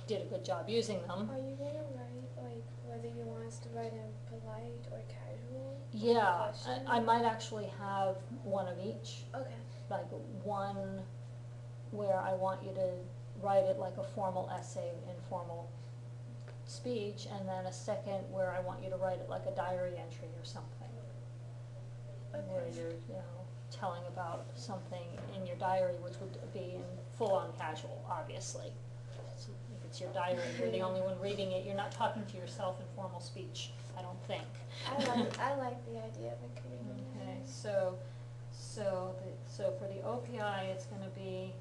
Speaker 1: did a good job using them.
Speaker 2: Are you gonna write, like, whether you want us to write in polite or casual?
Speaker 1: Yeah,
Speaker 2: Question?
Speaker 1: I might actually have one of each,
Speaker 2: Okay.
Speaker 1: like one where I want you to write it like a formal essay in formal speech, and then a second where I want you to write it like a diary entry or something. Where
Speaker 2: Okay.
Speaker 1: you're, you know, telling about something in your diary, which would be in full-on casual, obviously. So if it's your diary, you're the only one reading it, you're not talking to yourself in formal speech, I don't think.
Speaker 2: I like the idea of it coming in.
Speaker 1: Okay, so for the OPI, it's gonna be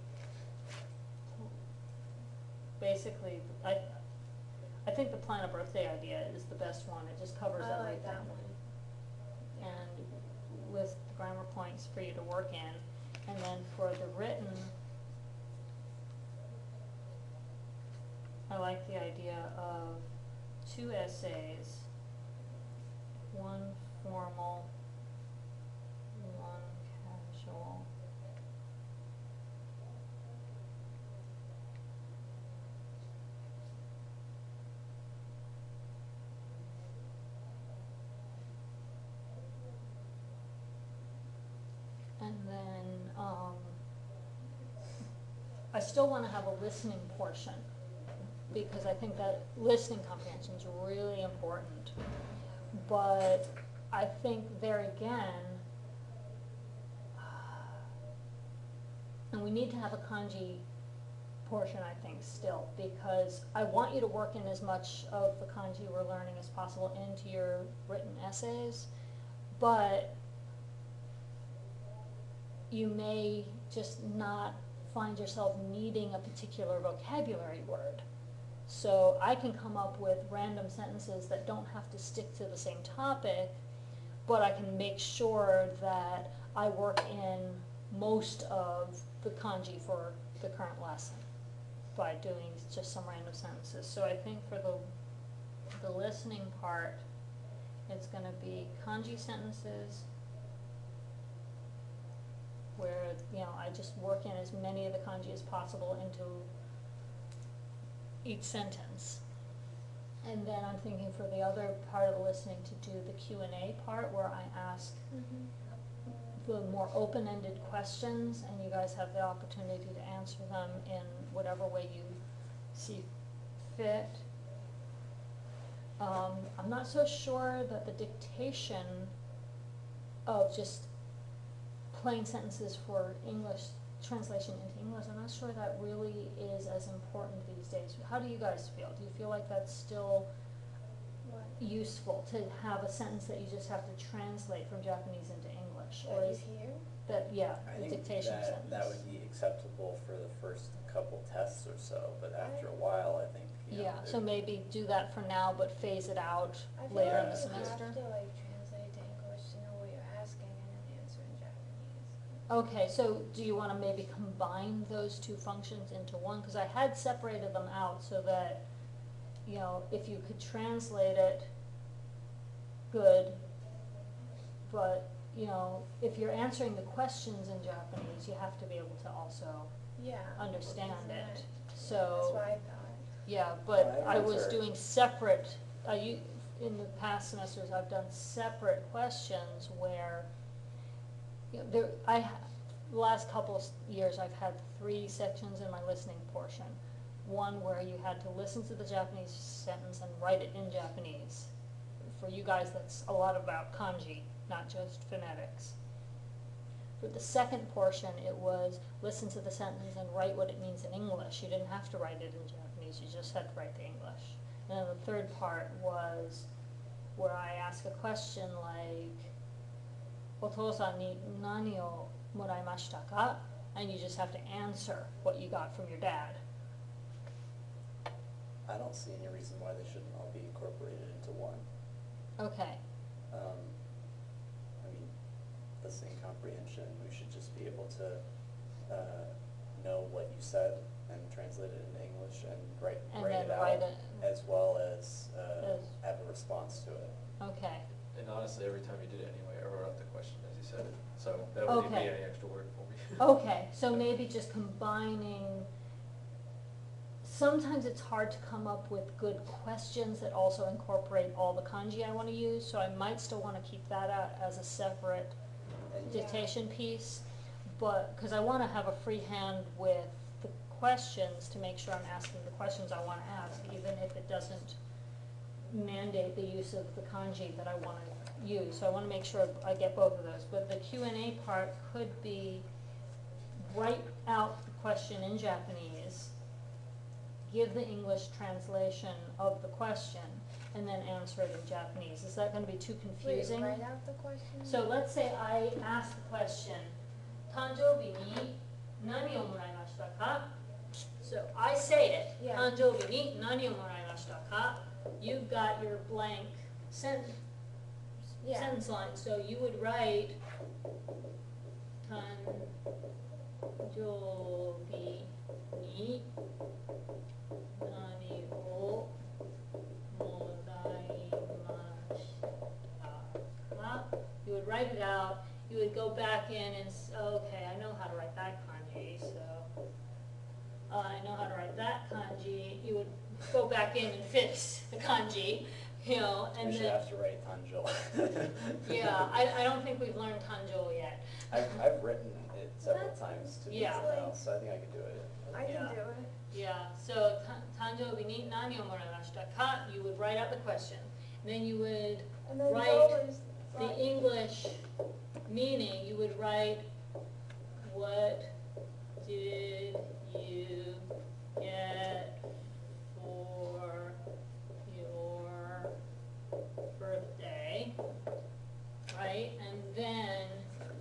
Speaker 1: basically, I think the plan a birthday idea is the best one, it just covers
Speaker 2: I like
Speaker 1: everything.
Speaker 2: that one.
Speaker 1: And with grammar points for you to work in, and then for the written, I like the idea of 2 essays, 1 formal, 1 casual. And then, I still wanna have a listening portion, because I think that listening comprehension is really important. But I think there again, and we need to have a kanji portion, I think, still, because I want you to work in as much of the kanji we're learning as possible into your written essays, but you may just not find yourself needing a particular vocabulary word. So I can come up with random sentences that don't have to stick to the same topic, but I can make sure that I work in most of the kanji for the current lesson by doing just some random sentences. So I think for the listening part, it's gonna be kanji sentences, where, you know, I just work in as many of the kanji as possible into each sentence. And then I'm thinking for the other part of the listening to do the Q&A part, where I ask the more open-ended questions, and you guys have the opportunity to answer them in whatever way you see fit. I'm not so sure that the dictation of just plain sentences for English, translation into English, I'm not sure that really is as important these days. How do you guys feel? Do you feel like that's still
Speaker 2: What?
Speaker 1: useful to have a sentence that you just have to translate from Japanese into English? Or
Speaker 2: That
Speaker 1: is
Speaker 2: is here?
Speaker 1: that, yeah,
Speaker 3: I
Speaker 1: the
Speaker 3: think
Speaker 1: dictation
Speaker 3: that,
Speaker 1: sentence?
Speaker 3: that would be acceptable for the first couple tests or so, but after a while, I think, you know.
Speaker 1: Yeah, so maybe do that for now, but phase it out
Speaker 2: I feel
Speaker 1: later in
Speaker 2: like
Speaker 1: the
Speaker 2: you
Speaker 1: semester?
Speaker 2: have to like translate to English to know what you're asking and then answer in Japanese.
Speaker 1: Okay, so do you wanna maybe combine those two functions into one? Cause I had separated them out so that, you know, if you could translate it, good. But, you know, if you're answering the questions in Japanese, you have to be able to also
Speaker 2: Yeah.
Speaker 1: understand
Speaker 2: isn't
Speaker 1: it.
Speaker 2: that-
Speaker 1: So,
Speaker 2: That's what I thought.
Speaker 1: yeah, but
Speaker 3: I
Speaker 1: I was
Speaker 3: answer-
Speaker 1: doing separate, in the past semesters, I've done separate questions where, you know, the last couple years, I've had 3 sections in my listening portion. One where you had to listen to the Japanese sentence and write it in Japanese. For you guys, that's a lot about kanji, not just phonetics. For the second portion, it was listen to the sentence and write what it means in English. You didn't have to write it in Japanese, you just had to write the English. And then the third part was where I ask a question like, お父さんに何をもらいましたか? And you just have to answer what you got from your dad.
Speaker 3: I don't see any reason why they shouldn't all be incorporated into one.
Speaker 1: Okay,
Speaker 3: I mean, listening comprehension, we should just be able to, know what you said and translate it into English and write
Speaker 1: And
Speaker 3: it
Speaker 1: then
Speaker 3: out.
Speaker 1: write it.
Speaker 3: As well as,
Speaker 1: As-
Speaker 3: have a response to it.
Speaker 1: okay.
Speaker 5: And honestly, every time you did it anyway, I wrote out the question as you said it, so that wouldn't be
Speaker 1: Okay.
Speaker 5: any extra work for me.
Speaker 1: Okay, so maybe just combining, sometimes it's hard to come up with good questions that also incorporate all the kanji I wanna use, so I might still wanna keep that out as a separate
Speaker 3: And
Speaker 2: Yeah.
Speaker 1: dictation piece. But, cause I wanna have a free hand with the questions to make sure I'm asking the questions I wanna ask, even if it doesn't mandate the use of the kanji that I wanna use. So I wanna make sure I get both of those, but the Q&A part could be write out the question in Japanese, give the English translation of the question, and then answer it in Japanese. Is that gonna be too confusing?
Speaker 2: Wait, write out the question?
Speaker 1: So let's say I ask the question, 誕生日に何をもらいましたか? So I say it,
Speaker 2: Yeah.
Speaker 1: 誕生日に何をもらいましたか? You've got your blank sentence
Speaker 2: Yeah.
Speaker 1: line, so you would write 誕生日に何をもらいましたか? You would write it out, you would go back in and, okay, I know how to write that kanji, so, I know how to write that kanji. You would go back in and fix the kanji, you know, and
Speaker 3: We should
Speaker 1: then,
Speaker 3: have to write Tanjo.
Speaker 1: yeah, I don't think we've learned Tanjo yet.
Speaker 3: I've written it several
Speaker 2: That's-
Speaker 3: times to
Speaker 1: Yeah.
Speaker 3: people now, so I think I could do it.
Speaker 2: I can
Speaker 1: Yeah.
Speaker 2: do it.
Speaker 1: Yeah, so, 誕生日に何をもらいましたか? You would write out the question. Then you would
Speaker 2: And then
Speaker 1: write
Speaker 2: it's always
Speaker 1: the
Speaker 2: like-
Speaker 1: English meaning. You would write, what did you get for your birthday? Right? And then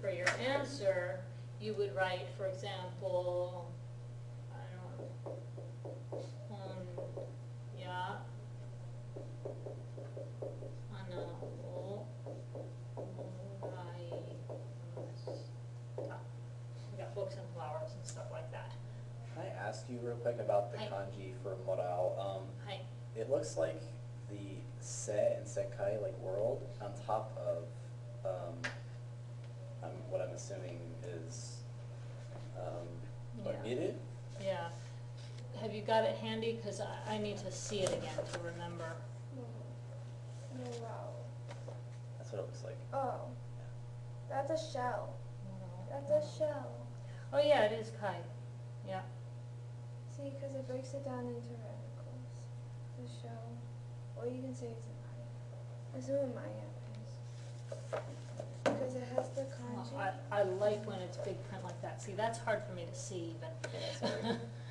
Speaker 1: for your answer, you would write, for example, I don't know, yeah, we got books and flowers and stuff like that.
Speaker 3: Can I ask you real quick about the
Speaker 1: Hi.
Speaker 3: kanji for morale?
Speaker 1: Hi.
Speaker 3: It looks like the se and sekai, like world, on top of, what I'm assuming is, what,
Speaker 1: Yeah.
Speaker 3: miru?
Speaker 1: Yeah. Have you got it handy? Cause I need to see it again to remember.
Speaker 2: No, wow.
Speaker 3: That's what it looks like.
Speaker 2: Oh, that's a shell. That's a shell.
Speaker 1: Oh, yeah, it is kai. Yeah.
Speaker 2: See, because it breaks it down into radicals. The shell. Or you can say it's a Maya. That's what Maya is. Because it has the
Speaker 1: Well,
Speaker 2: kanji.
Speaker 1: I like when it's big print like that. See, that's hard for me to see even.
Speaker 3: sorry.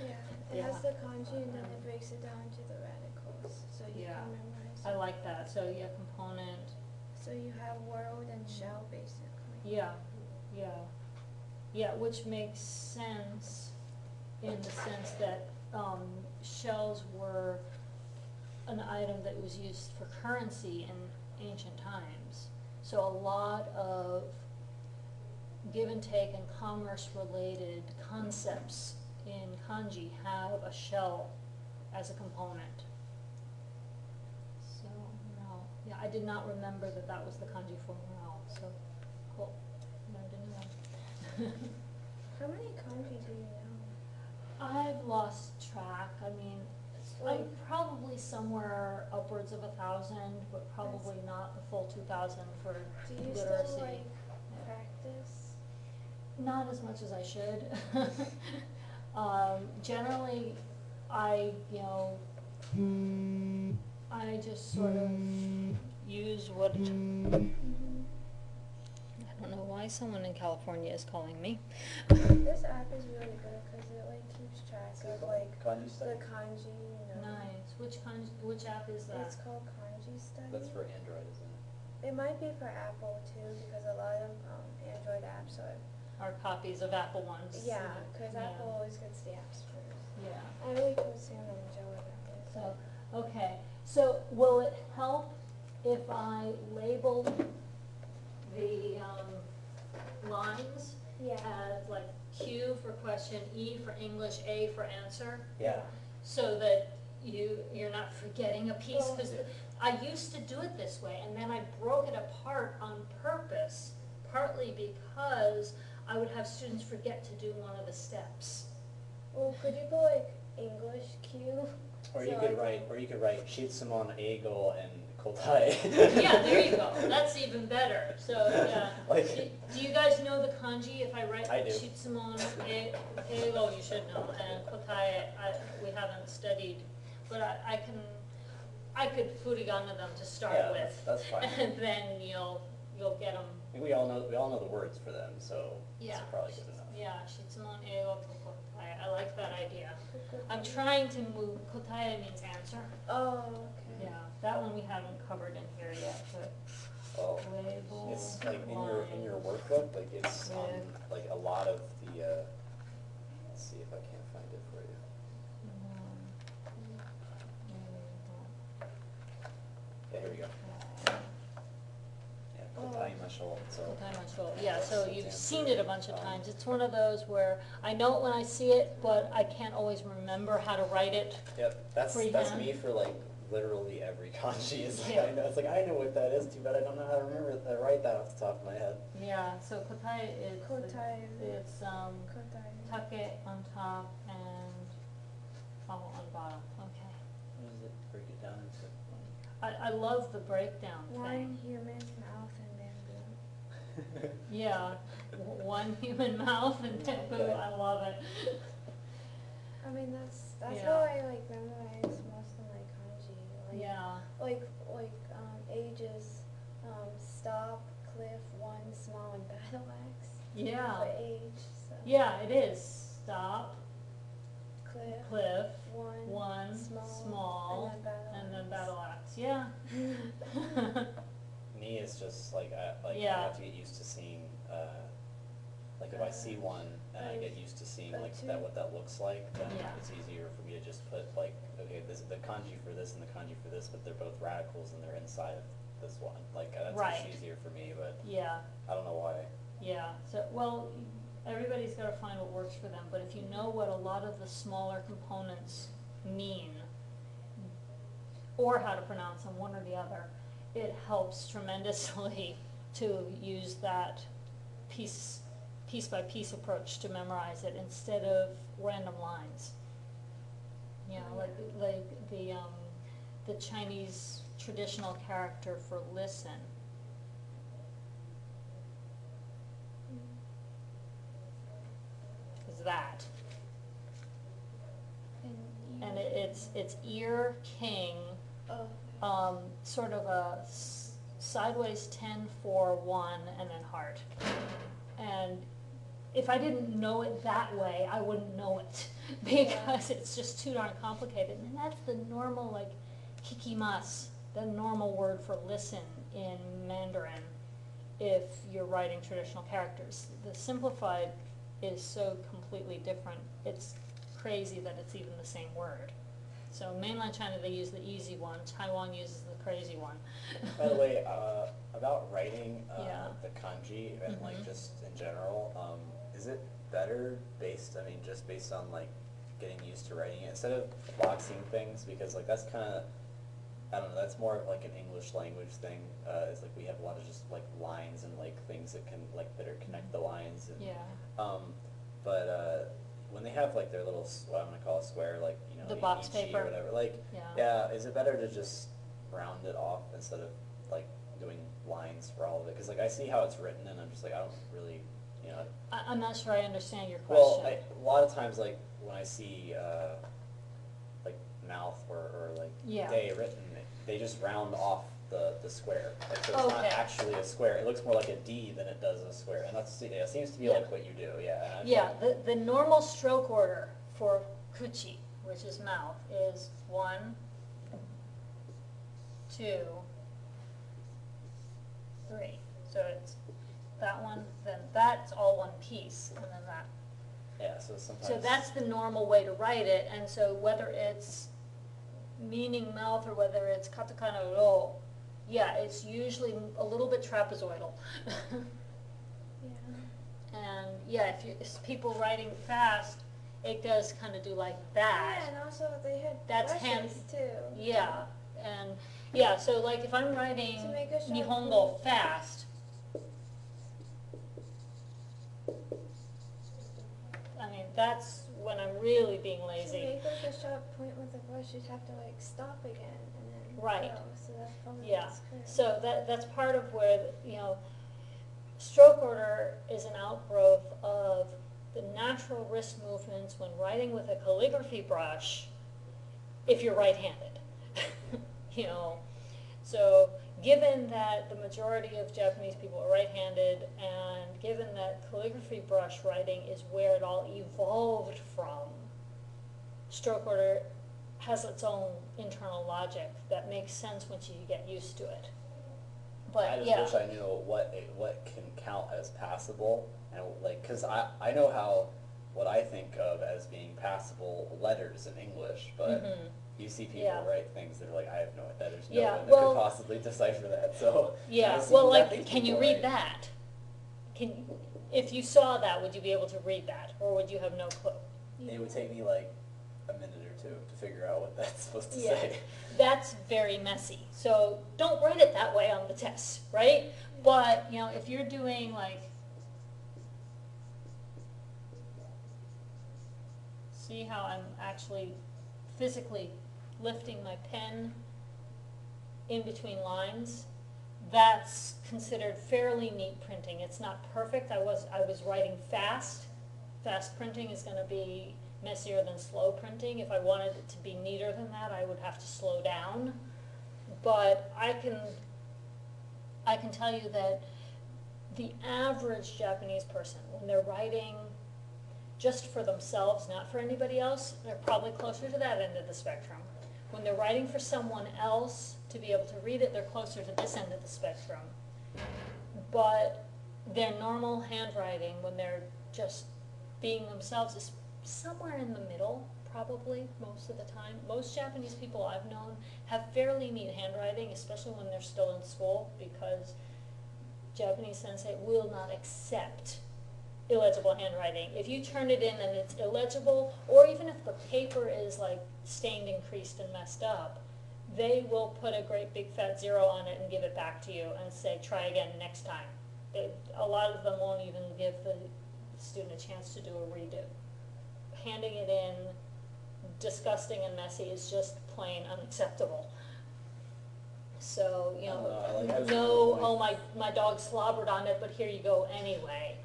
Speaker 2: Yeah, it
Speaker 1: Yeah.
Speaker 2: has the kanji and then it breaks it down to the radicals. So you
Speaker 1: Yeah.
Speaker 2: can memorize
Speaker 1: I like that, so yeah, component,
Speaker 2: So you have world and shell basically.
Speaker 1: yeah, yeah, which makes sense in the sense that, shells were an item that was used for currency in ancient times. So a lot of give and take and commerce-related concepts in kanji have a shell as a component. So, no, yeah, I did not remember that that was the kanji for morale, so, cool, learned a new one.
Speaker 2: How many kanji do you know?
Speaker 1: I've lost track, I mean, I'm
Speaker 2: Like-
Speaker 1: probably somewhere upwards of 1,000, but probably not the full 2,000 for
Speaker 2: Do you
Speaker 1: literacy.
Speaker 2: still like
Speaker 1: Yeah.
Speaker 2: practice?
Speaker 1: Not as much as I should. Generally, I just sort of use what, I don't know why someone in California is calling me.
Speaker 2: This app is really good because it like keeps track of like
Speaker 3: Kanji
Speaker 2: the
Speaker 3: study?
Speaker 2: kanji, you know.
Speaker 1: Nice, which app is that?
Speaker 2: It's called Kanji Study.
Speaker 3: That's for Android, isn't it?
Speaker 2: It might be for Apple too because a lot of Android apps are.
Speaker 1: Are copies of Apple ones.
Speaker 2: Yeah, because
Speaker 1: Yeah.
Speaker 2: Apple always gets the apps first.
Speaker 1: Yeah.
Speaker 2: I really told Sam and Joe about it.
Speaker 1: So, okay, so will it help if I label the, lines
Speaker 2: Yeah.
Speaker 1: as like Q for question, E for English, A for answer?
Speaker 3: Yeah.
Speaker 1: So that you're not forgetting a piece,
Speaker 2: Well-
Speaker 1: because I used to do it this way, and then I broke it apart on purpose, partly because I would have students forget to do one of the steps.
Speaker 2: Well, could you put like English Q?
Speaker 3: Or
Speaker 2: So
Speaker 3: you
Speaker 2: I
Speaker 3: could
Speaker 2: can-
Speaker 3: write Shitsamon, Eagle, and Kotai.
Speaker 1: Yeah, there you go, that's even better, so, yeah.
Speaker 3: Like-
Speaker 1: Do you guys know the kanji, if I write
Speaker 3: I do.
Speaker 1: Shitsumon, Eigo, you should know, and Kotai, we haven't studied, but I could furigana them to start
Speaker 3: Yeah,
Speaker 1: with.
Speaker 3: that's fine.
Speaker 1: And then you'll get them,
Speaker 3: I think we all know the words for them, so
Speaker 1: yeah.
Speaker 3: it's probably good enough.
Speaker 1: Yeah, Shitsumon, Eigo, Kotai, I like that idea. I'm trying to move, Kotai means answer.
Speaker 2: Oh, okay.
Speaker 1: Yeah, that one we haven't covered in here yet, but
Speaker 3: Well,
Speaker 1: label,
Speaker 3: it's like in your
Speaker 1: line.
Speaker 3: workbook, like it's on
Speaker 1: With-
Speaker 3: like a lot of the, let's see if I can't find it for you. Yeah, here we go. Yeah, Kotai Mashal, so.
Speaker 1: Yeah, so you've
Speaker 3: It's
Speaker 1: seen it a bunch of times. It's one of those where I know it when I see it, but I can't always remember how to write it.
Speaker 3: Yep, that's
Speaker 1: Freehand.
Speaker 3: me for like literally every kanji. It's like
Speaker 1: Yeah.
Speaker 3: I know, it's like I know what that is too, but I don't know how to write that off the top of my head.
Speaker 1: Yeah, so kotai is,
Speaker 2: Kotai.
Speaker 1: it's,
Speaker 2: Kotai.
Speaker 1: take on top and on bottom, okay.
Speaker 3: What does it break it down into?
Speaker 1: I love the breakdown
Speaker 2: One
Speaker 1: thing.
Speaker 2: human mouth and bamboo.
Speaker 1: Yeah, one human mouth and bamboo,
Speaker 3: Okay.
Speaker 1: I love it.
Speaker 2: I mean that's
Speaker 1: Yeah.
Speaker 2: how I like memorize most of my kanji. Like,
Speaker 1: Yeah,
Speaker 2: ages, stop, cliff, one, small, and battle axe.
Speaker 1: yeah,
Speaker 2: For age, so.
Speaker 1: yeah, it is. Stop, cliff,
Speaker 2: one,
Speaker 1: one, small, and then battle axe, yeah.
Speaker 3: Me, it's just like I
Speaker 1: Yeah.
Speaker 3: have to get used to seeing, like if I see one and I get used to seeing like
Speaker 2: two.
Speaker 3: what that looks like, then
Speaker 1: Yeah.
Speaker 3: it's easier for me to just put like, okay, this is the kanji for this and the kanji for this, but they're both radicals and they're inside of this one. Like that's
Speaker 1: Right.
Speaker 3: just easier for me, but
Speaker 1: Yeah,
Speaker 3: I don't know why.
Speaker 1: yeah, so, well, everybody's gotta find what works for them, but if you know what a lot of the smaller components mean, or how to pronounce them, one or the other, it helps tremendously to use that piece by piece approach to memorize it instead of random lines. You know, like the Chinese traditional character for listen. Is that, and it's ear, king, sort of a sideways 10-4-1, and then heart. And if I didn't know it that way, I wouldn't know it because it's just too darn complicated. And that's the normal like kikimas the normal word for listen in Mandarin if you're writing traditional characters. The simplified is so completely different, it's crazy that it's even the same word. So mainland China, they use the easy one, Taiwan uses the crazy one.
Speaker 3: By the way, about writing
Speaker 1: Yeah.
Speaker 3: the kanji and like just in general, is it better based, I mean, just based on like getting used to writing it instead of boxing things? Because like that's kind of, I don't know, that's more of like an English language thing. It's like we have a lot of just like lines and like things that can like better connect the lines. And,
Speaker 1: Yeah.
Speaker 3: but when they have like their little, what I'm gonna call a square, like, you know,
Speaker 1: The box
Speaker 3: ichi
Speaker 1: paper.
Speaker 3: or whatever, like,
Speaker 1: Yeah.
Speaker 3: is it better to just round it off instead of like doing lines for all of it? Because like I see how it's written and I'm just like, I don't really, you know.
Speaker 1: I'm not sure I understand your question.
Speaker 3: Well, a lot of times like when I see like mouth or like
Speaker 1: Yeah.
Speaker 3: day written, they just round off the square. Like, so it's not
Speaker 1: Okay.
Speaker 3: actually a square. It looks more like a D than it does a square. And that's, yeah, it seems to be
Speaker 1: Yeah.
Speaker 3: like what you do, yeah. And I
Speaker 1: Yeah,
Speaker 3: find-
Speaker 1: the normal stroke order for kuchi, which is mouth, is 1, 2, 3. So it's that one, then that's all one piece, and then that.
Speaker 3: Yeah, so sometimes.
Speaker 1: So that's the normal way to write it, and so whether it's meaning mouth or whether it's katakana ro, yeah, it's usually a little bit trapezoidal.
Speaker 2: Yeah.
Speaker 1: And yeah, if people writing fast, it does kind of do like that.
Speaker 2: Yeah, and also they had
Speaker 1: That's
Speaker 2: brushes
Speaker 1: hand-
Speaker 2: too.
Speaker 1: Yeah, and yeah, so like if I'm writing
Speaker 2: To make a sharp
Speaker 1: Nihongo
Speaker 2: point.
Speaker 1: fast, I mean, that's when I'm really being
Speaker 2: To
Speaker 1: lazy.
Speaker 2: make like a sharp point with the brush, you'd have to like stop again and then
Speaker 1: Right.
Speaker 2: go. So that's probably
Speaker 1: Yeah,
Speaker 2: what's good.
Speaker 1: so that's part of where, you know, stroke order is an outgrowth of the natural wrist movements when writing with a calligraphy brush if you're right-handed. You know, so given that the majority of Japanese people are right-handed and given that calligraphy brush writing is where it all evolved from, stroke order has its own internal logic that makes sense once you get used to it.
Speaker 3: I
Speaker 1: But
Speaker 3: just
Speaker 1: yeah,
Speaker 3: wish I knew what can count as passable, and like, cause I know how, what I think of as being passable letters in English, but
Speaker 1: Mhm.
Speaker 3: you see people
Speaker 1: Yeah.
Speaker 3: write things that are like, I have no, there's no
Speaker 1: Yeah,
Speaker 3: one that
Speaker 1: well-
Speaker 3: could possibly decipher that, so.
Speaker 1: yeah,
Speaker 3: I see
Speaker 1: well,
Speaker 3: that these
Speaker 1: like, can you
Speaker 3: people
Speaker 1: read
Speaker 3: write.
Speaker 1: that? If you saw that, would you be able to read that, or would you have no clue?
Speaker 3: It would take me like a minute or two to figure out what that's supposed to
Speaker 1: Yeah,
Speaker 3: say.
Speaker 1: that's very messy. So don't write it that way on the test, right? But, you know, if you're doing like, see how I'm actually physically lifting my pen in between lines? That's considered fairly neat printing. It's not perfect. I was writing fast. Fast printing is going to be messier than slow printing. If I wanted it to be neater than that, I would have to slow down. But I can tell you that the average Japanese person, when they're writing just for themselves, not for anybody else, they're probably closer to that end of the spectrum. When they're writing for someone else to be able to read it, they're closer to this end of the spectrum. But their normal handwriting, when they're just being themselves, is somewhere in the middle, probably, most of the time. Most Japanese people I've known have fairly neat handwriting, especially when they're still in school, because Japanese sensei will not accept illegible handwriting. If you turn it in and it's illegible, or even if the paper is like stained and creased and messed up, they will put a great big fat 0 on it and give it back to you and say, try again next time. A lot of them won't even give the student a chance to do a redo. Handing it in, disgusting and messy, is just plain unacceptable. So, you
Speaker 3: I
Speaker 1: know,
Speaker 3: don't know, I like-
Speaker 1: no, oh, my dog slobbered on it, but here you go anyway.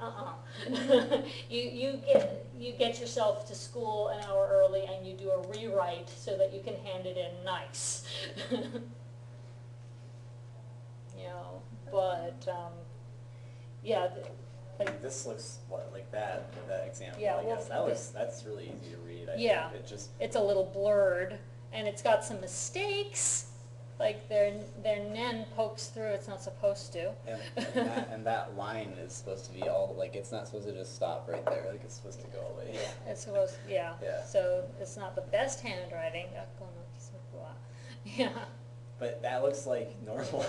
Speaker 1: You get yourself to school an hour early and you do a rewrite so that you can hand it in nice. You know, but, yeah,
Speaker 3: Like this looks like that example,
Speaker 1: Yeah,
Speaker 3: I
Speaker 1: well,
Speaker 3: guess, that's really easy to read, I
Speaker 1: Yeah.
Speaker 3: think, it just,
Speaker 1: it's a little blurred and it's got some mistakes, like their nen pokes through, it's not supposed to.
Speaker 3: And that line is supposed to be all, like, it's not supposed to just stop right there, like, it's supposed to go away.
Speaker 1: It's supposed, yeah.
Speaker 3: Yeah.
Speaker 1: So it's not the best handwriting. Yeah.
Speaker 3: But that looks like normal.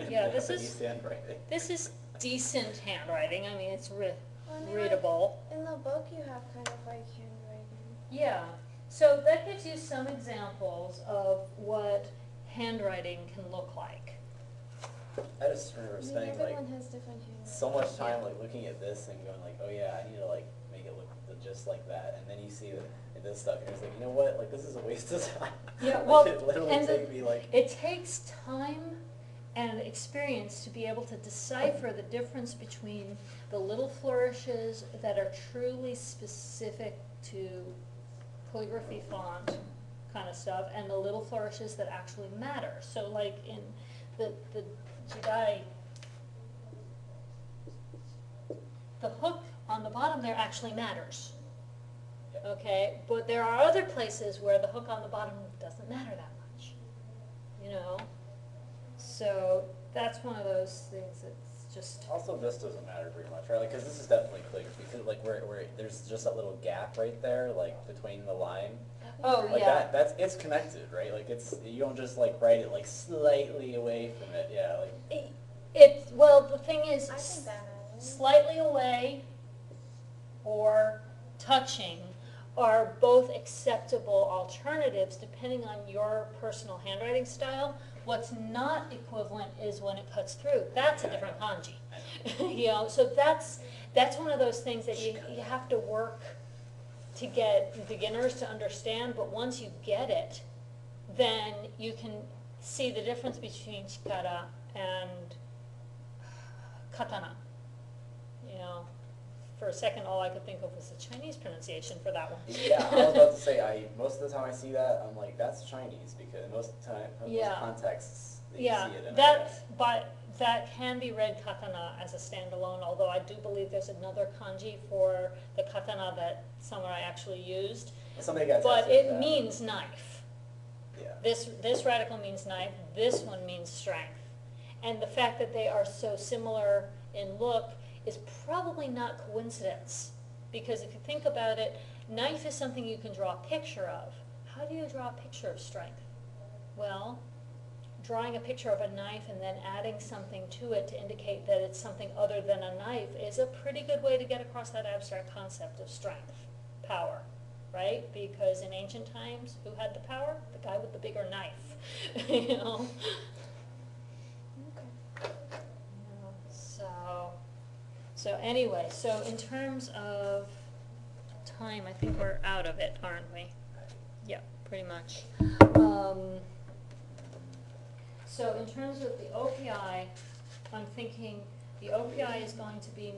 Speaker 1: Yeah, this
Speaker 3: Japanese
Speaker 1: is-
Speaker 3: handwriting.
Speaker 1: This is decent handwriting. I mean, it's
Speaker 2: Well, I mean, like,
Speaker 1: readable.
Speaker 2: in the book, you have kind of like handwriting.
Speaker 1: Yeah. So that gives you some examples of what handwriting can look like.
Speaker 3: I just remember
Speaker 2: I mean,
Speaker 3: spending like
Speaker 2: everyone has different handwriting.
Speaker 3: so much time like looking at this and going like, oh yeah, I need to like make it look just like that. And then you see this stuff and you're just like, you know what, like this is a waste of time.
Speaker 1: Yeah,
Speaker 3: Like,
Speaker 1: well,
Speaker 3: it literally
Speaker 1: and
Speaker 3: take me like,
Speaker 1: it takes time and experience to be able to decipher the difference between the little flourishes that are truly specific to calligraphy font kind of stuff and the little flourishes that actually matter. So like in the Jidai, the hook on the bottom there actually matters.
Speaker 3: Yeah.
Speaker 1: Okay, but there are other places where the hook on the bottom doesn't matter that much, you know? So that's one of those things that's just,
Speaker 3: also this doesn't matter very much, right? Like, cause this is definitely calligraphy, cause like where there's just that little gap right there, like between the line.
Speaker 1: oh,
Speaker 3: Like
Speaker 1: yeah.
Speaker 3: it's connected, right? Like you don't just like write it like slightly away from it, yeah, like.
Speaker 1: Well, the thing is,
Speaker 2: I think that matters.
Speaker 1: slightly away or touching are both acceptable alternatives depending on your personal handwriting style. What's not equivalent is when it cuts through. That's a different kanji. You know, so that's one of those things that you have to work to get beginners to understand, but once you get it, then you can see the difference between chikara and katana. You know, for a second, all I could think of was the Chinese pronunciation for that one.
Speaker 3: Yeah, I was about to say, most of the time I see that, I'm like, that's Chinese, because most of the time, in
Speaker 1: Yeah.
Speaker 3: most contexts, you
Speaker 1: Yeah,
Speaker 3: see it in
Speaker 1: that can be read katana as a standalone, although I do believe there's another kanji for the katana that samurai actually used.
Speaker 3: Somebody got
Speaker 1: But
Speaker 3: tested
Speaker 1: it
Speaker 3: that.
Speaker 1: means knife.
Speaker 3: Yeah.
Speaker 1: This radical means knife, this one means strength. And the fact that they are so similar in look is probably not coincidence. Because if you think about it, knife is something you can draw a picture of. How do you draw a picture of strength? Well, drawing a picture of a knife and then adding something to it to indicate that it's something other than a knife is a pretty good way to get across that abstract concept of strength, power, right? Because in ancient times, who had the power? The guy with the bigger knife, you know?
Speaker 2: Okay.
Speaker 1: So anyway, so in terms of time, I think we're out of it, aren't we? Yeah, pretty much. So in terms of the OPI, I'm thinking the OPI is going to be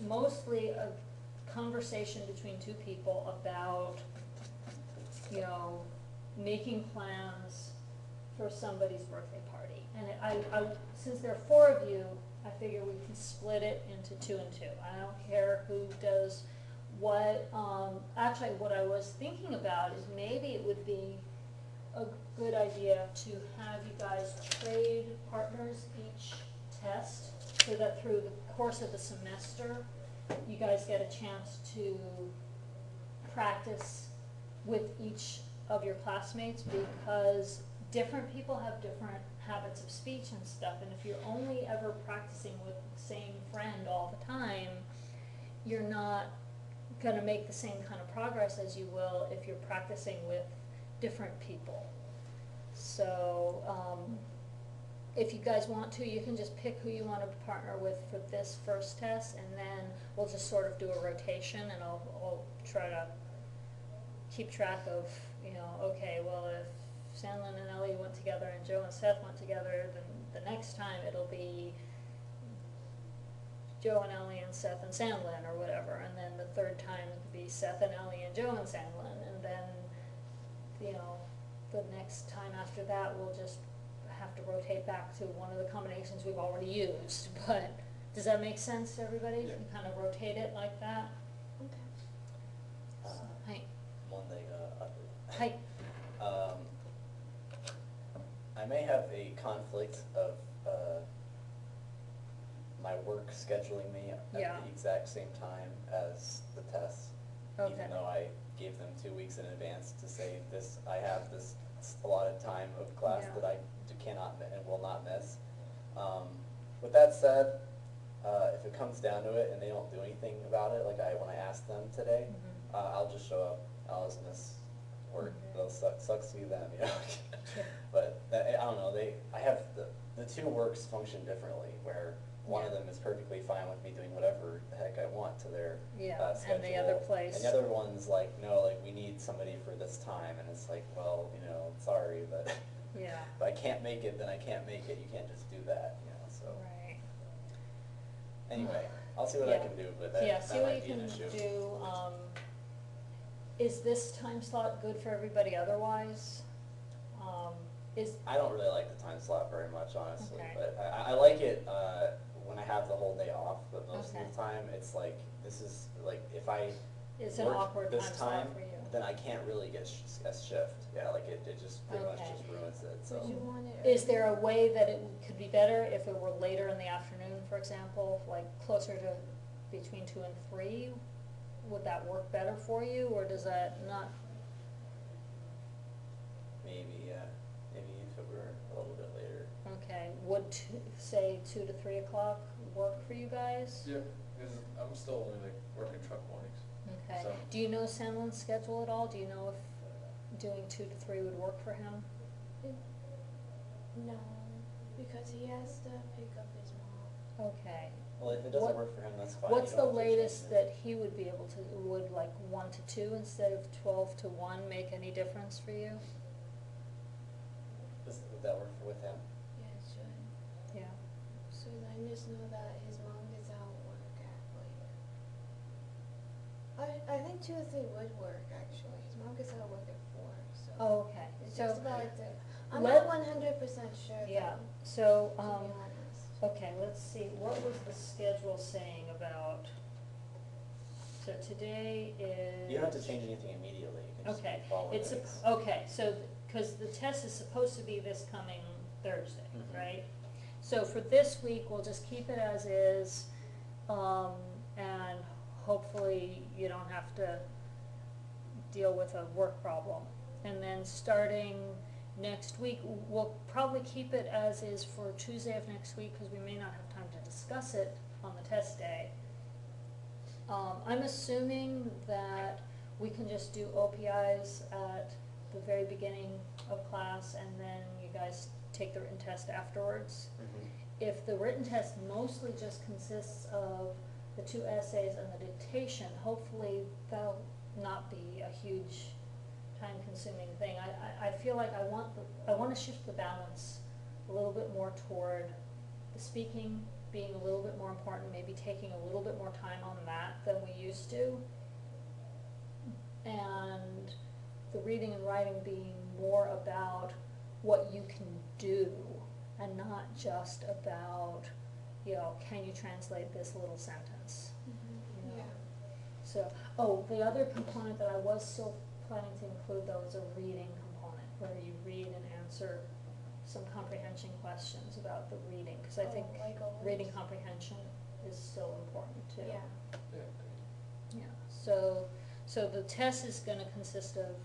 Speaker 1: mostly a conversation between two people about, you know, making plans for somebody's birthday party. And I since there are 4 of you, I figure we can split it into 2 and 2. I don't care who does what. Actually, what I was thinking about is maybe it would be a good idea to have you guys trade partners each test so that through the course of the semester, you guys get a chance to practice with each of your classmates, because different people have different habits of speech and stuff, and if you're only ever practicing with the same friend all the time, you're not going to make the same kind of progress as you will if you're practicing with different people. So if you guys want to, you can just pick who you want to partner with for this first test, and then we'll just sort of do a rotation, and I'll try to keep track of, you know, okay, well, if Sandlin and Ellie went together and Joe and Seth went together, then the next time it'll be Joe and Ellie and Seth and Sandlin or whatever, and then the third time it could be Seth and Ellie and Joe and Sandlin, and then, you know, the next time after that we'll just have to rotate back to one of the combinations we've already used. But does that make sense to everybody?
Speaker 3: Yeah.
Speaker 1: You kind of rotate it like that?
Speaker 2: Okay.
Speaker 1: Hi.
Speaker 3: 問題がある。
Speaker 1: Hi.
Speaker 3: I may have a conflict of, my work scheduling me at
Speaker 1: Yeah.
Speaker 3: the exact same time as the tests.
Speaker 1: Okay.
Speaker 3: Even though I gave them 2 weeks in advance to say this, I have this allotted time of class
Speaker 1: Yeah.
Speaker 3: that I cannot and will not miss. With that said, if it comes down to it and they don't do anything about it, like when I asked them today,
Speaker 1: Mhm.
Speaker 3: I'll just show up, I'll just miss work,
Speaker 1: Mhm.
Speaker 3: they'll sucks to be them, you know?
Speaker 1: Yeah.
Speaker 3: But, I don't know, I have, the two works function differently, where one of
Speaker 1: Yeah.
Speaker 3: them is perfectly fine with me doing whatever the heck I want to their
Speaker 1: Yeah,
Speaker 3: schedule.
Speaker 1: and the other place-
Speaker 3: And the other one's like, no, like, we need somebody for this time, and it's like, well, you know, sorry, but
Speaker 1: Yeah.
Speaker 3: if I can't make it, then I can't make it, you can't just do that, you know, so.
Speaker 1: Right.
Speaker 3: Anyway, I'll see what I
Speaker 1: Yeah.
Speaker 3: can do, but that
Speaker 1: Yeah, see
Speaker 3: that
Speaker 1: what
Speaker 3: might
Speaker 1: you
Speaker 3: be an
Speaker 1: can
Speaker 3: issue.
Speaker 1: do. Is this time slot good for everybody otherwise? Is,
Speaker 3: I don't really like the time slot very much, honestly,
Speaker 1: Okay.
Speaker 3: but I like it, when I have the whole day off, but most
Speaker 1: Okay.
Speaker 3: of the time, it's like, this is, like, if I
Speaker 1: it's an
Speaker 3: work
Speaker 1: awkward
Speaker 3: this
Speaker 1: time slot
Speaker 3: time,
Speaker 1: for you?
Speaker 3: then I can't really get a shift, yeah, like, it just pretty much
Speaker 1: Okay.
Speaker 3: just ruins it, so.
Speaker 2: Would you want it?
Speaker 1: Is there a way that it could be better if it were later in the afternoon, for example, like closer to between 2 and 3? Would that work better for you, or does that not?
Speaker 3: Maybe, yeah, maybe if it were a little bit later.
Speaker 1: Okay, would say 2 to 3 o'clock work for you guys?
Speaker 5: Yeah, because I'm still only like working truck mornings.
Speaker 1: Okay,
Speaker 5: So-
Speaker 1: do you know Sandlin's schedule at all? Do you know if doing 2 to 3 would work for him?
Speaker 2: No, because he has to pick up his mom.
Speaker 1: Okay.
Speaker 3: Well, if it doesn't
Speaker 1: What-
Speaker 3: work for him, that's fine.
Speaker 1: What's
Speaker 3: you
Speaker 1: the
Speaker 3: don't have to change
Speaker 1: latest
Speaker 3: it.
Speaker 1: that he would be able to, would like 1 to 2 instead of 12 to 1 make any difference for you?
Speaker 3: Would that work with him?
Speaker 2: Yeah, it should.
Speaker 1: Yeah.
Speaker 2: So then just know that his mom gets out of work at like. I think 2 or 3 would work actually. His mom gets out of work at 4, so.
Speaker 1: Oh, okay,
Speaker 2: It's
Speaker 1: so.
Speaker 2: just about like the. I'm
Speaker 1: let-
Speaker 2: not 100% sure though.
Speaker 1: Yeah, so,
Speaker 2: To be honest.
Speaker 1: okay, let's see, what was the schedule saying about, so today is.
Speaker 3: You don't have to change anything immediately, you can just
Speaker 1: Okay,
Speaker 3: follow
Speaker 1: it's,
Speaker 3: it.
Speaker 1: okay, so, cause the test is supposed to be this coming Thursday,
Speaker 3: Mhm.
Speaker 1: right? So for this week, we'll just keep it as is, and hopefully you don't have to deal with a work problem. And then starting next week, we'll probably keep it as is for Tuesday of next week, cause we may not have time to discuss it on the test day. I'm assuming that we can just do OPIs at the very beginning of class, and then you guys take the written test afterwards.
Speaker 3: Mhm.
Speaker 1: If the written test mostly just consists of the 2 essays and the dictation, hopefully that'll not be a huge time-consuming thing. I feel like I want to shift the balance a little bit more toward the speaking being a little bit more important, maybe taking a little bit more time on that than we used to. And the reading and writing being more about what you can do and not just about, you know, can you translate this little sentence? You know?
Speaker 2: Yeah.
Speaker 1: So, oh, the other component that I was still planning to include though is a reading component, where you read and answer some comprehension questions about the reading, cause I
Speaker 2: Oh,
Speaker 1: think
Speaker 2: like always.
Speaker 1: reading comprehension is still important too.
Speaker 2: Yeah.
Speaker 5: Yeah,
Speaker 1: Yeah, so the test is gonna consist of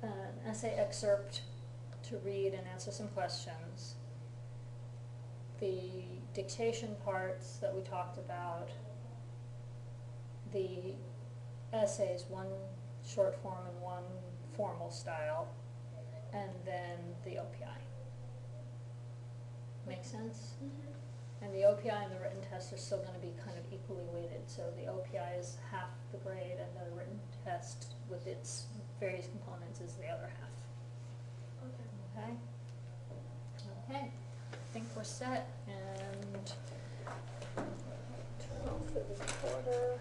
Speaker 1: an essay excerpt to read and answer some questions. The dictation parts that we talked about, the essays, 1 short form and 1 formal style, and then the OPI. Make sense? And the OPI and the written test are still gonna be kind of equally weighted, so the OPI is half the grade and the written test with its various components is the other half.
Speaker 2: Okay.
Speaker 1: Okay? Okay, I think we're set, and turn off the recorder.